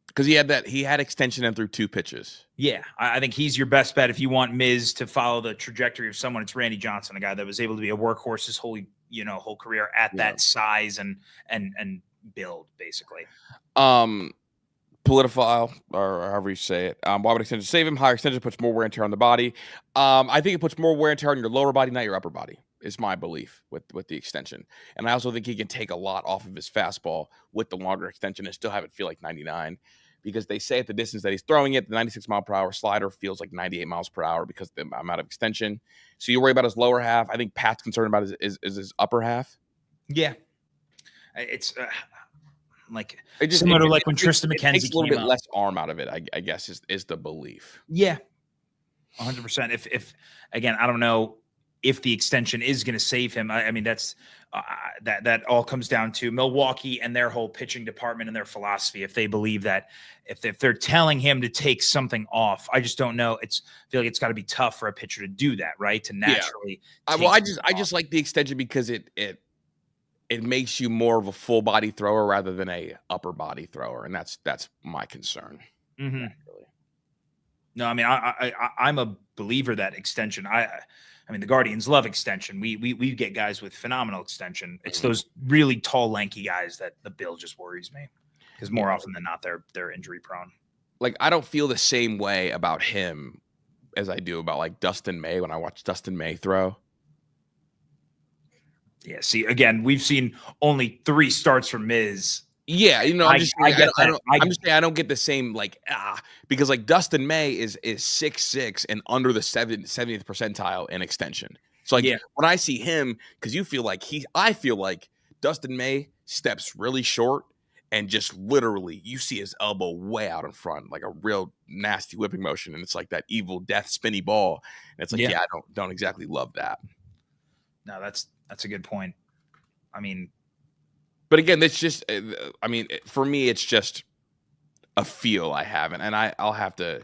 because he had extension and through 2 pitches. Yeah, I think he's your best bet if you want Miz to follow the trajectory of someone. It's Randy Johnson, a guy that was able to be a workhorse his whole career at that size and build, basically. Politifile, or however you say it. Why would extension save him? Higher extension puts more wear and tear on the body. I think it puts more wear and tear on your lower body, not your upper body, is my belief with the extension. And I also think he can take a lot off of his fastball with the longer extension and still have it feel like 99. Because they say at the distance that he's throwing it, the 96-mile-per-hour slider feels like 98 miles per hour because of the amount of extension. So you worry about his lower half. I think Pat's concerned about is his upper half. Yeah. It's similar to like when Tristan McKenzie takes a little bit less arm out of it, I guess, is the belief. Yeah, 100%. If again, I don't know if the extension is going to save him. I mean, that's that all comes down to Milwaukee and their whole pitching department and their philosophy. If they believe that if they're telling him to take something off, I just don't know. I feel like it's got to be tough for a pitcher to do that, right? To naturally. Yeah. I just like the extension because it makes you more of a full body thrower rather than a upper body thrower, and that's my concern. Mm-hmm. No, I mean I'm a believer that extension. I mean the Guardians love extension. We get guys with phenomenal extension. It's those really tall, lanky guys that the bill just worries me because more often than not they're injury prone. Like I don't feel the same way about him as I do about like Dustin May when I watch Dustin May throw. Yeah, see, again, we've seen only 3 starts from Miz. Yeah, I'm just saying, I get that. I'm just saying I don't get the same because like Dustin May is 6'6" and under the 70th percentile in extension. So like Yeah. when I see him, because I feel like Dustin May steps really short and just literally you see his elbow way out in front, like a real nasty whipping motion, and it's like that evil death spinny ball. And it's like, Yeah. I don't exactly love that. No, that's a good point. I mean, but again, that's just for me, it's just a feel I have, and I'll have to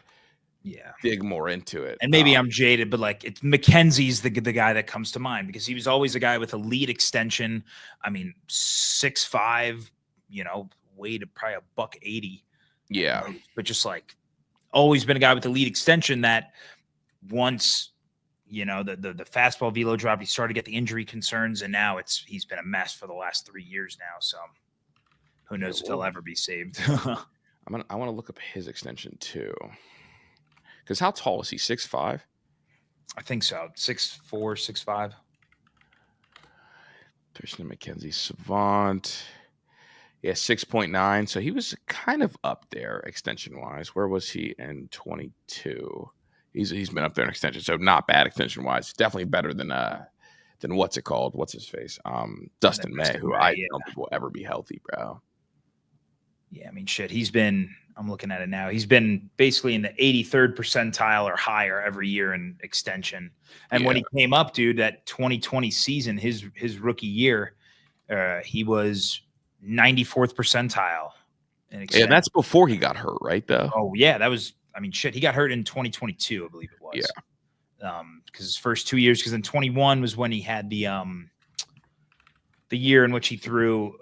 dig more into it. And maybe I'm jaded, but like it's McKenzie's the guy that comes to mind because he was always a guy with a lead extension. I mean, 6'5", weighed probably $180. Yeah. But just like always been a guy with the lead extension that once, the fastball velo dropped, he started to get the injury concerns, and now he's been a mess for the last 3 years now. So who knows if he'll ever be saved. I want to look up his extension too. Because how tall is he? 6'5"? I think so. 6'4", 6'5". Pearson McKenzie Savant. Yeah, 6.9. So he was kind of up there extension wise. Where was he in 22? He's been up there in extension, so not bad extension wise. Definitely better than what's it called? What's his face? Dustin May, who I don't think will ever be healthy, bro. Yeah, I mean, shit. I'm looking at it now. He's been basically in the 83rd percentile or higher every year in extension. And when he came up, dude, that 2020 season, his rookie year, he was 94th percentile in extension. Yeah, that's before he got hurt, right? Though. Oh yeah, that was. I mean, shit. He got hurt in 2022, I believe it was. Yeah. Because his first 2 years, because in 21 was when he had the year in which he threw,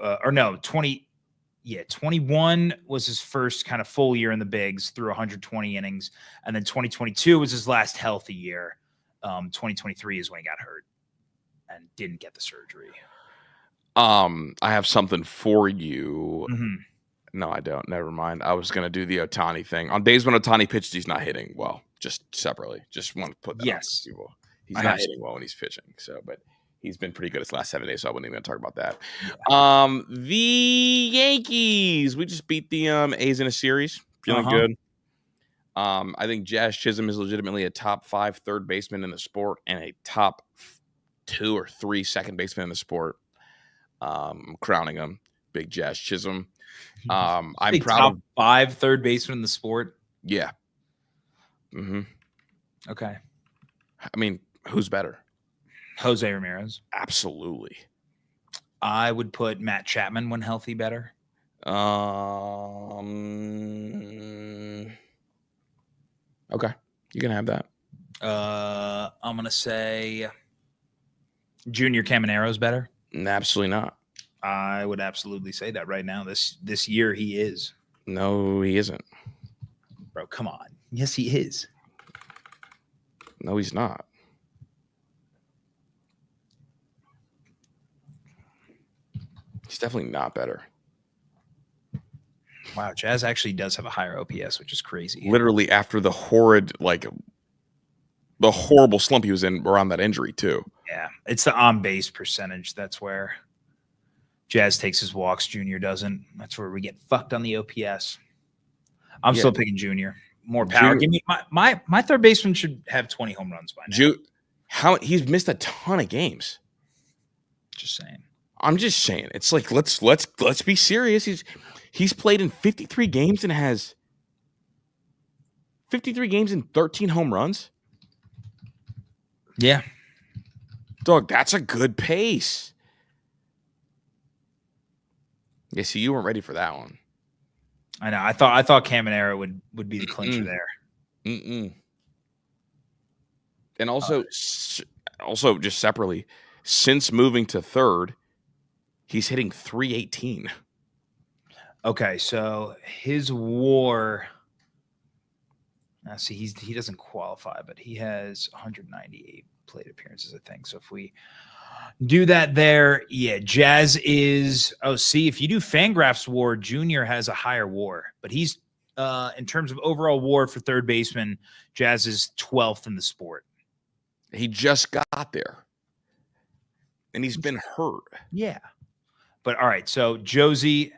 21 was his first kind of full year in the bigs, threugh 120 innings. And then 2022 was his last healthy year. 2023 is when he got hurt and didn't get the surgery. I have something for you. Mm-hmm. No, I don't. Never mind. I was going to do the Ohtani thing. On days when Ohtani pitched, he's not hitting well, just separately. Just want to put that on people. He's not hitting well when he's pitching. So, but he's been pretty good his last 7 days, so I wasn't even going to talk about that. Yeah. The Yankees. We just beat the A's in a series. Feeling good. I think Jazz Chisholm is legitimately a top 5 third baseman in the sport and a top 2 or 3 second baseman in the sport. I'm crowning him. Big Jazz Chisholm. I'm proud top of 5 third baseman in the sport. Yeah. Mm-hmm. Okay. I mean, who's better? Jose Ramirez. Absolutely. I would put Matt Chapman when healthy better. Okay. You can have that. I'm going to say Junior Camanero's better. Absolutely not. I would absolutely say that right now. This year he is. No, he isn't. Bro, come on. Yes, he is. No, he's not. He's definitely not better. Wow, Jazz actually does have a higher OPS, which is crazy. Literally after the horrible slump he was in around that injury too. Yeah, it's the on-base percentage. That's where Jazz takes his walks. Junior doesn't. That's where we get fucked on the OPS. I'm still picking Junior. More power. Give me my third baseman should have 20 home runs by now. He's missed a ton of games. Just saying. I'm just saying. It's like let's be serious. He's played in 53 games and has 53 games and 13 home runs. Yeah. Dog, that's a good pace. Yeah, see, you weren't ready for that one. I know. I thought Caminero would be the clincher there. Mm-mm. And also just separately, since moving to third, he's hitting .318. Okay, so his WAR. Now, see, he doesn't qualify, but he has 198 plate appearances, I think. So if we do that there, yeah, Jazz is. Oh, see, if you do Fangraphs WAR, Junior has a higher WAR, but he's in terms of overall WAR for third baseman, Jazz is 12th in the sport. He just got there, and he's been hurt. Yeah, but all right. So Josie,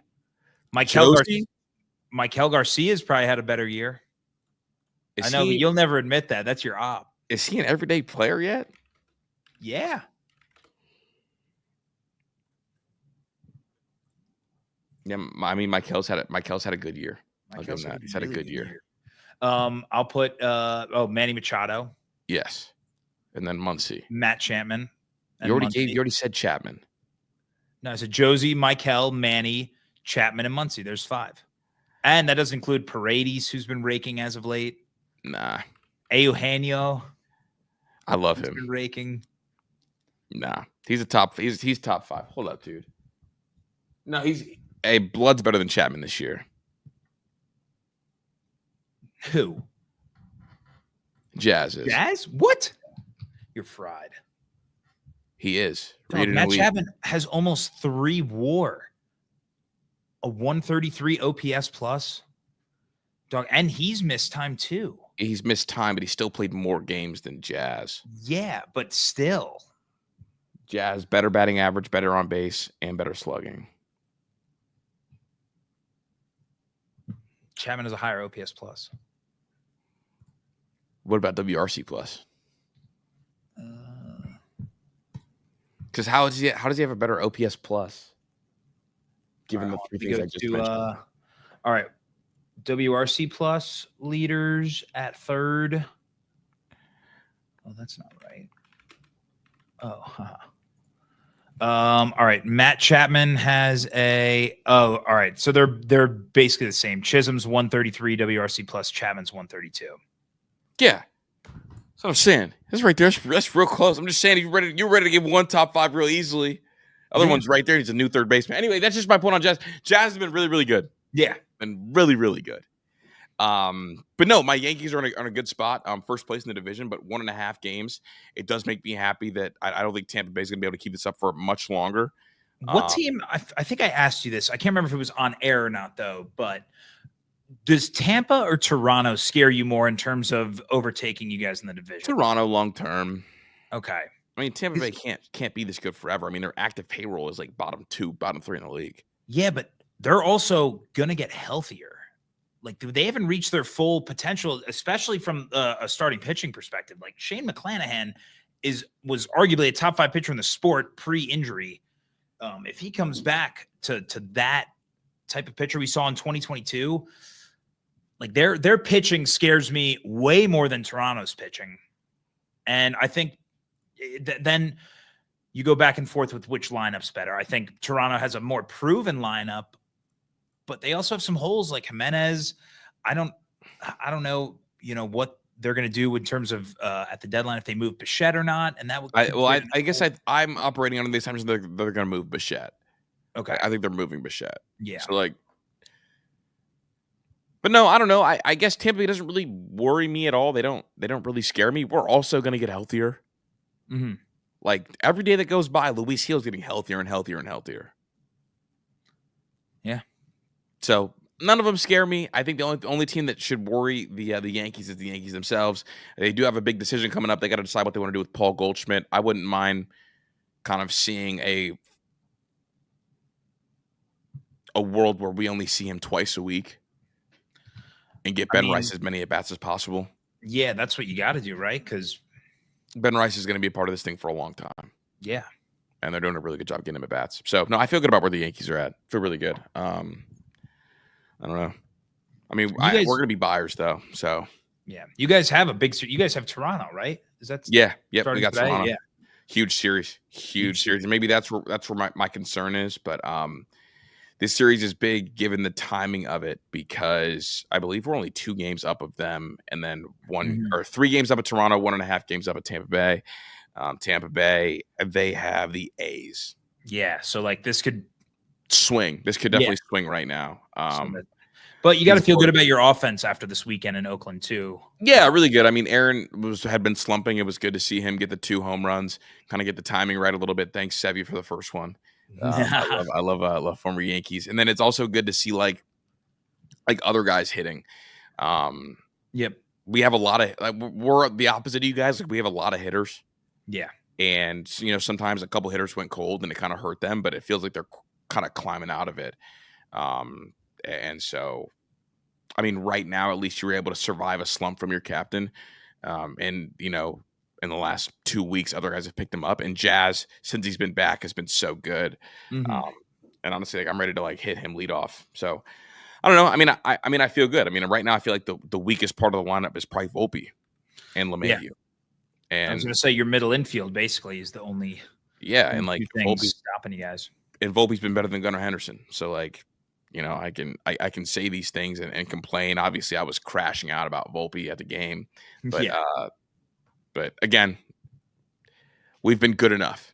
Josie? Michael Garcia's probably had a better year. I know, but you'll never admit that. That's your op. Is he an everyday player yet? Yeah. Yeah, I mean, Michael's had a good year. I'll give Michael's him that. He's had a good year. I'll put Manny Machado. Yes. And then Muncy. Matt Chapman. You already said Chapman. No, I said Josie, Michael, Manny, Chapman, and Muncy. There's 5. And that doesn't include Paredes, who's been raking as of late. Nah. Eugenio. I love him. Been raking. Nah. He's top 5. Hold up, dude. No, Blood's better than Chapman this year. Who? Jazz is. Jazz? What? You're fried. He is. Matt Chapman has almost 3 WAR. A 133 OPS plus. Dog, and he's missed time too. He's missed time, but he still played more games than Jazz. Yeah, but still. Jazz, better batting average, better on base, and better slugging. Chapman has a higher OPS plus. What about WRC plus? Because how does he have a better OPS plus? Given the 3 things I just mentioned. All right. WRC plus leaders at 3rd. Oh, that's not right. All right. Matt Chapman has all right. So they're basically the same. Chisholm's 133 WRC plus, Chapman's 132. Yeah. That's what I'm saying. That's right there. That's real close. I'm just saying you're ready to give one top 5 real easily. Other one's right there. He's a new third baseman. Anyway, that's just my point on Jazz. Jazz has been really, really good. Yeah. Been really, really good. But no, my Yankees are on a good spot. First place in the division, but 1.5 games. It does make me happy that I don't think Tampa Bay is going to be able to keep this up for much longer. What team? I think I asked you this. I can't remember if it was on air or not, though. But does Tampa or Toronto scare you more in terms of overtaking you guys in the division? Toronto long term. Okay. I mean, Tampa Bay can't be this good forever. I mean, their active payroll is like bottom 3 in the league. Yeah, but they're also going to get healthier. Like, they haven't reached their full potential, especially from a starting pitching perspective. Like, Shane McClanahan was arguably a top 5 pitcher in the sport pre-injury. If he comes back to that type of pitcher we saw in 2022, like their pitching scares me way more than Toronto's pitching. And I think then you go back and forth with which lineup's better. I think Toronto has a more proven lineup, but they also have some holes like Jimenez. I don't know, what they're going to do in terms of at the deadline if they move Bichette or not. And that would I guess I'm operating under the assumption they're going to move Bichette. Okay, I think they're moving Bichette. Yeah. So but no, I don't know. I guess Tampa Bay doesn't really worry me at all. They don't really scare me. We're also going to get healthier. Mm-hmm. Like every day that goes by, Luis Gil's getting healthier and healthier and healthier. Yeah. So none of them scare me. I think the only team that should worry the Yankees is the Yankees themselves. They do have a big decision coming up. They got to decide what they want to do with Paul Goldschmidt. I wouldn't mind kind of seeing a world where we only see him twice a week and get Ben Rice as many at-bats as possible. Yeah, that's what you got to do, right? Because Ben Rice is going to be a part of this thing for a long time. Yeah. And they're doing a really good job getting him at-bats. So, no, I feel good about where the Yankees are at. I feel really good. I don't know. I mean, we're going to be buyers, though. So, yeah. You guys have you guys have Toronto, right? Is that Yeah, we got today? Toronto. Yeah. Huge series. And maybe that's where my concern is. But this series is big given the timing of it because I believe we're only 2 games up of them and then 3 games up of Toronto, 1.5 games up of Tampa Bay. Tampa Bay, they have the A's. Yeah, so this could swing. This could definitely swing right now. But you got to feel good about your offense after this weekend in Oakland too. Yeah, really good. I mean, Aaron had been slumping. It was good to see him get the 2 home runs, kind of get the timing right a little bit. Thanks, Sevy, for the first one. I love former Yankees, and then it's also good to see like other guys hitting. Yep, we have a lot of we're the opposite of you guys. Like we have a lot of hitters. Yeah, and sometimes a couple hitters went cold and it kind of hurt them, but it feels like they're kind of climbing out of it. And so, I mean, right now, at least you were able to survive a slump from your captain. And, you know, in the last 2 weeks, other guys have picked him up. And Jazz, since he's been back, has been so good. Mhm. And honestly, like, I'm ready to like hit him lead off. So I don't know. I mean, I mean, I feel good. I mean, right now, I feel like the weakest part of the lineup is probably Volpe and Yeah. LeMahieu. I was And going to say your middle infield basically is the only and like two things stopping you guys. And Volpe's been better than Gunnar Henderson. So like, you know, I can say these things and complain. Obviously, I was crashing out about Volpe at the game, but Yeah. but again, we've been good enough.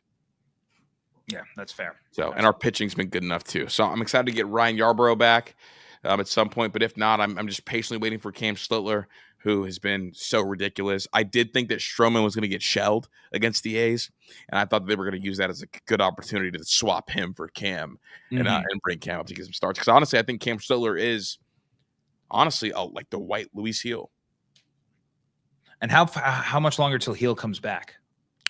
Yeah, that's fair. So and our pitching's been good enough too. So I'm excited to get Ryan Yarbrough back at some point. But if not, I'm just patiently waiting for Cam Schlittler, who has been so ridiculous. I did think that Stroman was going to get shelled against the A's, and I thought they were going to use that as a good opportunity to swap him for Cam and bring Cam up to get some starts. Because honestly, I think Cam Schlittler is honestly like the white Luis Heel. And how much longer till Heel comes back?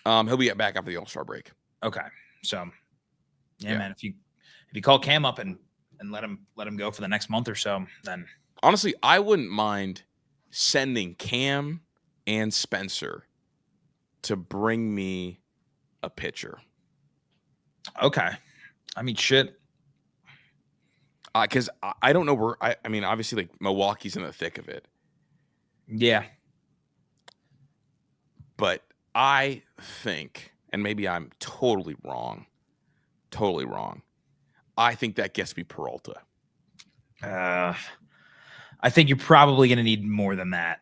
He'll be back after the All-Star break. Okay, so yeah, man, if you call Cam up and let him go for the next month or so, then honestly, I wouldn't mind sending Cam and Spencer to bring me a pitcher. Okay. I mean, shit. Because I don't know where I mean, obviously, like Milwaukee's in the thick of it. Yeah. But I think, and maybe I'm totally wrong. I think that gets me Peralta. I think you're probably going to need more than that.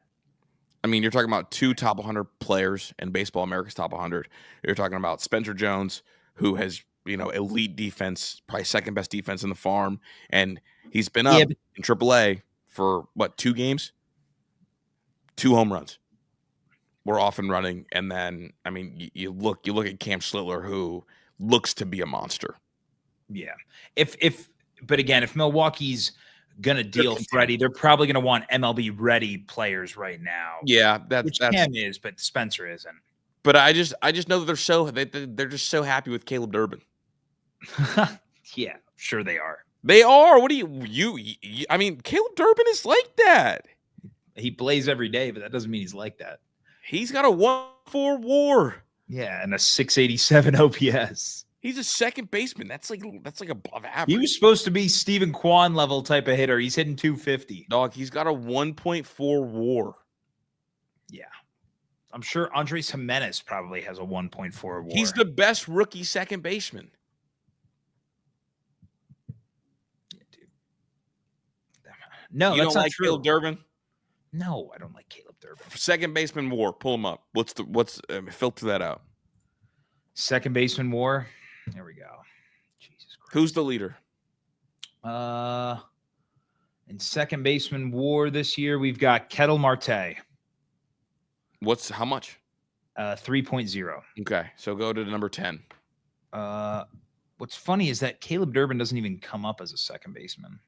I mean, you're talking about 2 top 100 players in Baseball America's top 100. You're talking about Spencer Jones, who has, you know, elite defense, probably second best defense in the farm, and he's been up in AAA for what, 2 games? 2 home runs. We're off and running, and then I mean, you look at Cam Schlittler, who looks to be a monster. Yeah. But again, if Milwaukee's gonna deal Freddie, they're probably gonna want MLB ready players right now. Yeah, that's Cam is, but Spencer isn't. But I just know that they're just so happy with Caleb Durbin. Yeah, sure they are. They are. What do you? I mean, Caleb Durbin is like that. He plays every day, but that doesn't mean he's like that. He's got a 1.4 WAR. Yeah, and a 687 OPS. He's a second baseman. That's like above average. He was supposed to be Steven Kwan level type of hitter. He's hitting 250. Dog, he's got a 1.4 WAR. Yeah. I'm sure Andres Jimenez probably has a 1.4 WAR. He's the best rookie second baseman. Yeah, dude. No, you that's don't not like true. Caleb Durbin? No, I don't like Caleb Durbin. Second baseman WAR. Pull him up. Filter that out. Second baseman WAR. There we go. Jesus Christ. Who's the leader? In second baseman WAR this year, we've got Ketel Marte. How much? 3.0. Okay, so go to number 10. What's funny is that Caleb Durbin doesn't even come up as a second baseman.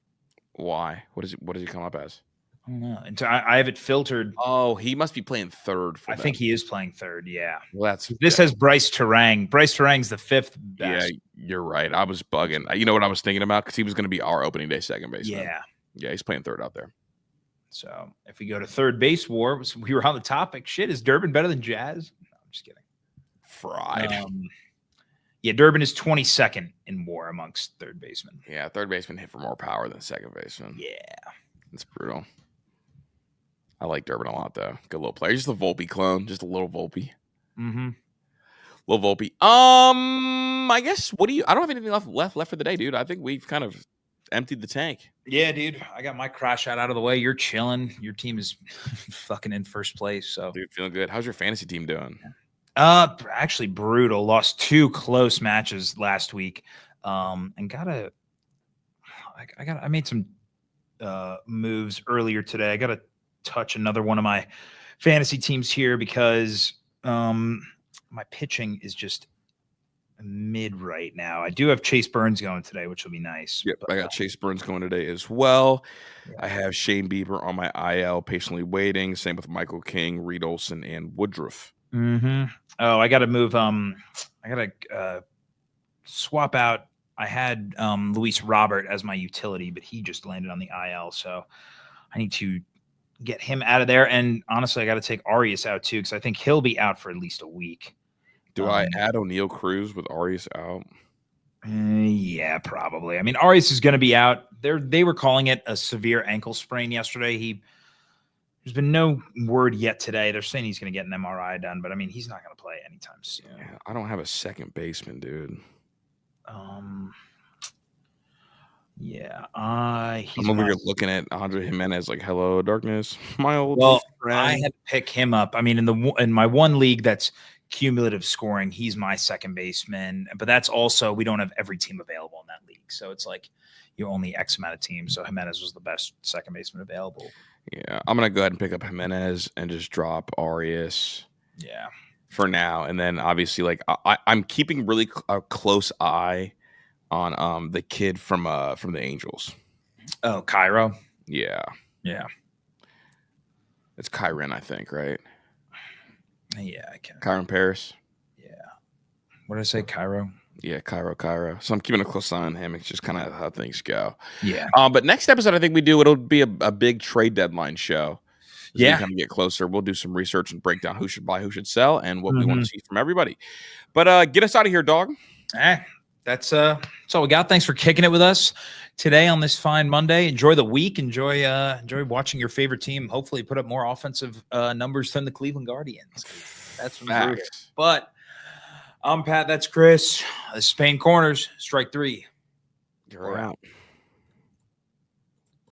Why? What does he come up as? I don't know. And I have it filtered. Oh, he must be playing third. I think he is playing third. Yeah. Well, this has Bryce Terang. Bryce Terang's the 5th best. Yeah, you're right. I was bugging. You know what I was thinking about? Because he was going to be our opening day second baseman. Yeah, he's playing third out there. So if we go to third base WAR, we were on the topic. Shit, is Durbin better than Jazz? No, I'm just kidding. Fried. Yeah, Durbin is 22nd in WAR amongst third basemen. Yeah, third baseman hit for more power than second baseman. Yeah. It's brutal. I like Durbin a lot, though. Good little player. Just a Volpe clone. Just a little Volpe. Mm-hmm. Little Volpe. I guess, I don't have anything left for the day, dude. I think we've kind of emptied the tank. Yeah, dude. I got my crash out of the way. You're chilling. Your team is fucking in first place. So, dude, feeling good. How's your fantasy team doing? Actually brutal. Lost 2 close matches last week. And I made some moves earlier today. I gotta touch another one of my fantasy teams here because my pitching is just mid right now. I do have Chase Burns going today, which will be nice. Yep, I got Chase Burns going today as well. Yeah. I have Shane Bieber on my IL, patiently waiting. Same with Michael King, Reed Olson, and Woodruff. Mm-hmm. Oh, I got to move. I got to swap out I had Luis Robert as my utility, but he just landed on the IL, so I need to get him out of there. And honestly, I got to take Arias out too, because I think he'll be out for at least a week. Do I add O'Neal Cruz with Arias out? Yeah, probably. I mean, Arias is going to be out. They were calling it a severe ankle sprain yesterday. There's been no word yet today. They're saying he's going to get an MRI done, but I mean, he's not going to play anytime soon. Yeah, I don't have a second baseman, dude. Yeah, I'm over here looking at Andre Jimenez like, "Hello, darkness, my old friend." I had to pick him up. I mean, in my one league that's cumulative scoring, he's my second baseman, but that's also we don't have every team available in that league, so it's like you only X amount of teams. So Jimenez was the best second baseman available. Yeah, I'm gonna go ahead and pick up Jimenez and just drop Arias. Yeah, for now, and then obviously, like I'm keeping really a close eye on the kid from the Angels. Oh, Cairo. Yeah, it's Kyron, I think, right? Yeah, I can. Kyron Paris. Yeah. What did I say? Cairo. Yeah, Cairo. So I'm keeping a close eye on him. It's just kind of how things go. Yeah. But next episode, I think it'll be a big trade deadline show. As we kind of get closer, we'll do some research and break down who should buy, who should sell, and what we want to see from everybody. But get us out of here, dog. That's all we got. Thanks for kicking it with us today on this fine Monday. Enjoy the week. Enjoy watching your favorite team. Hopefully, put up more offensive numbers than the Cleveland Guardians. That's facts. But I'm Pat. That's Chris. Spain Corners. Strike 3. You're out.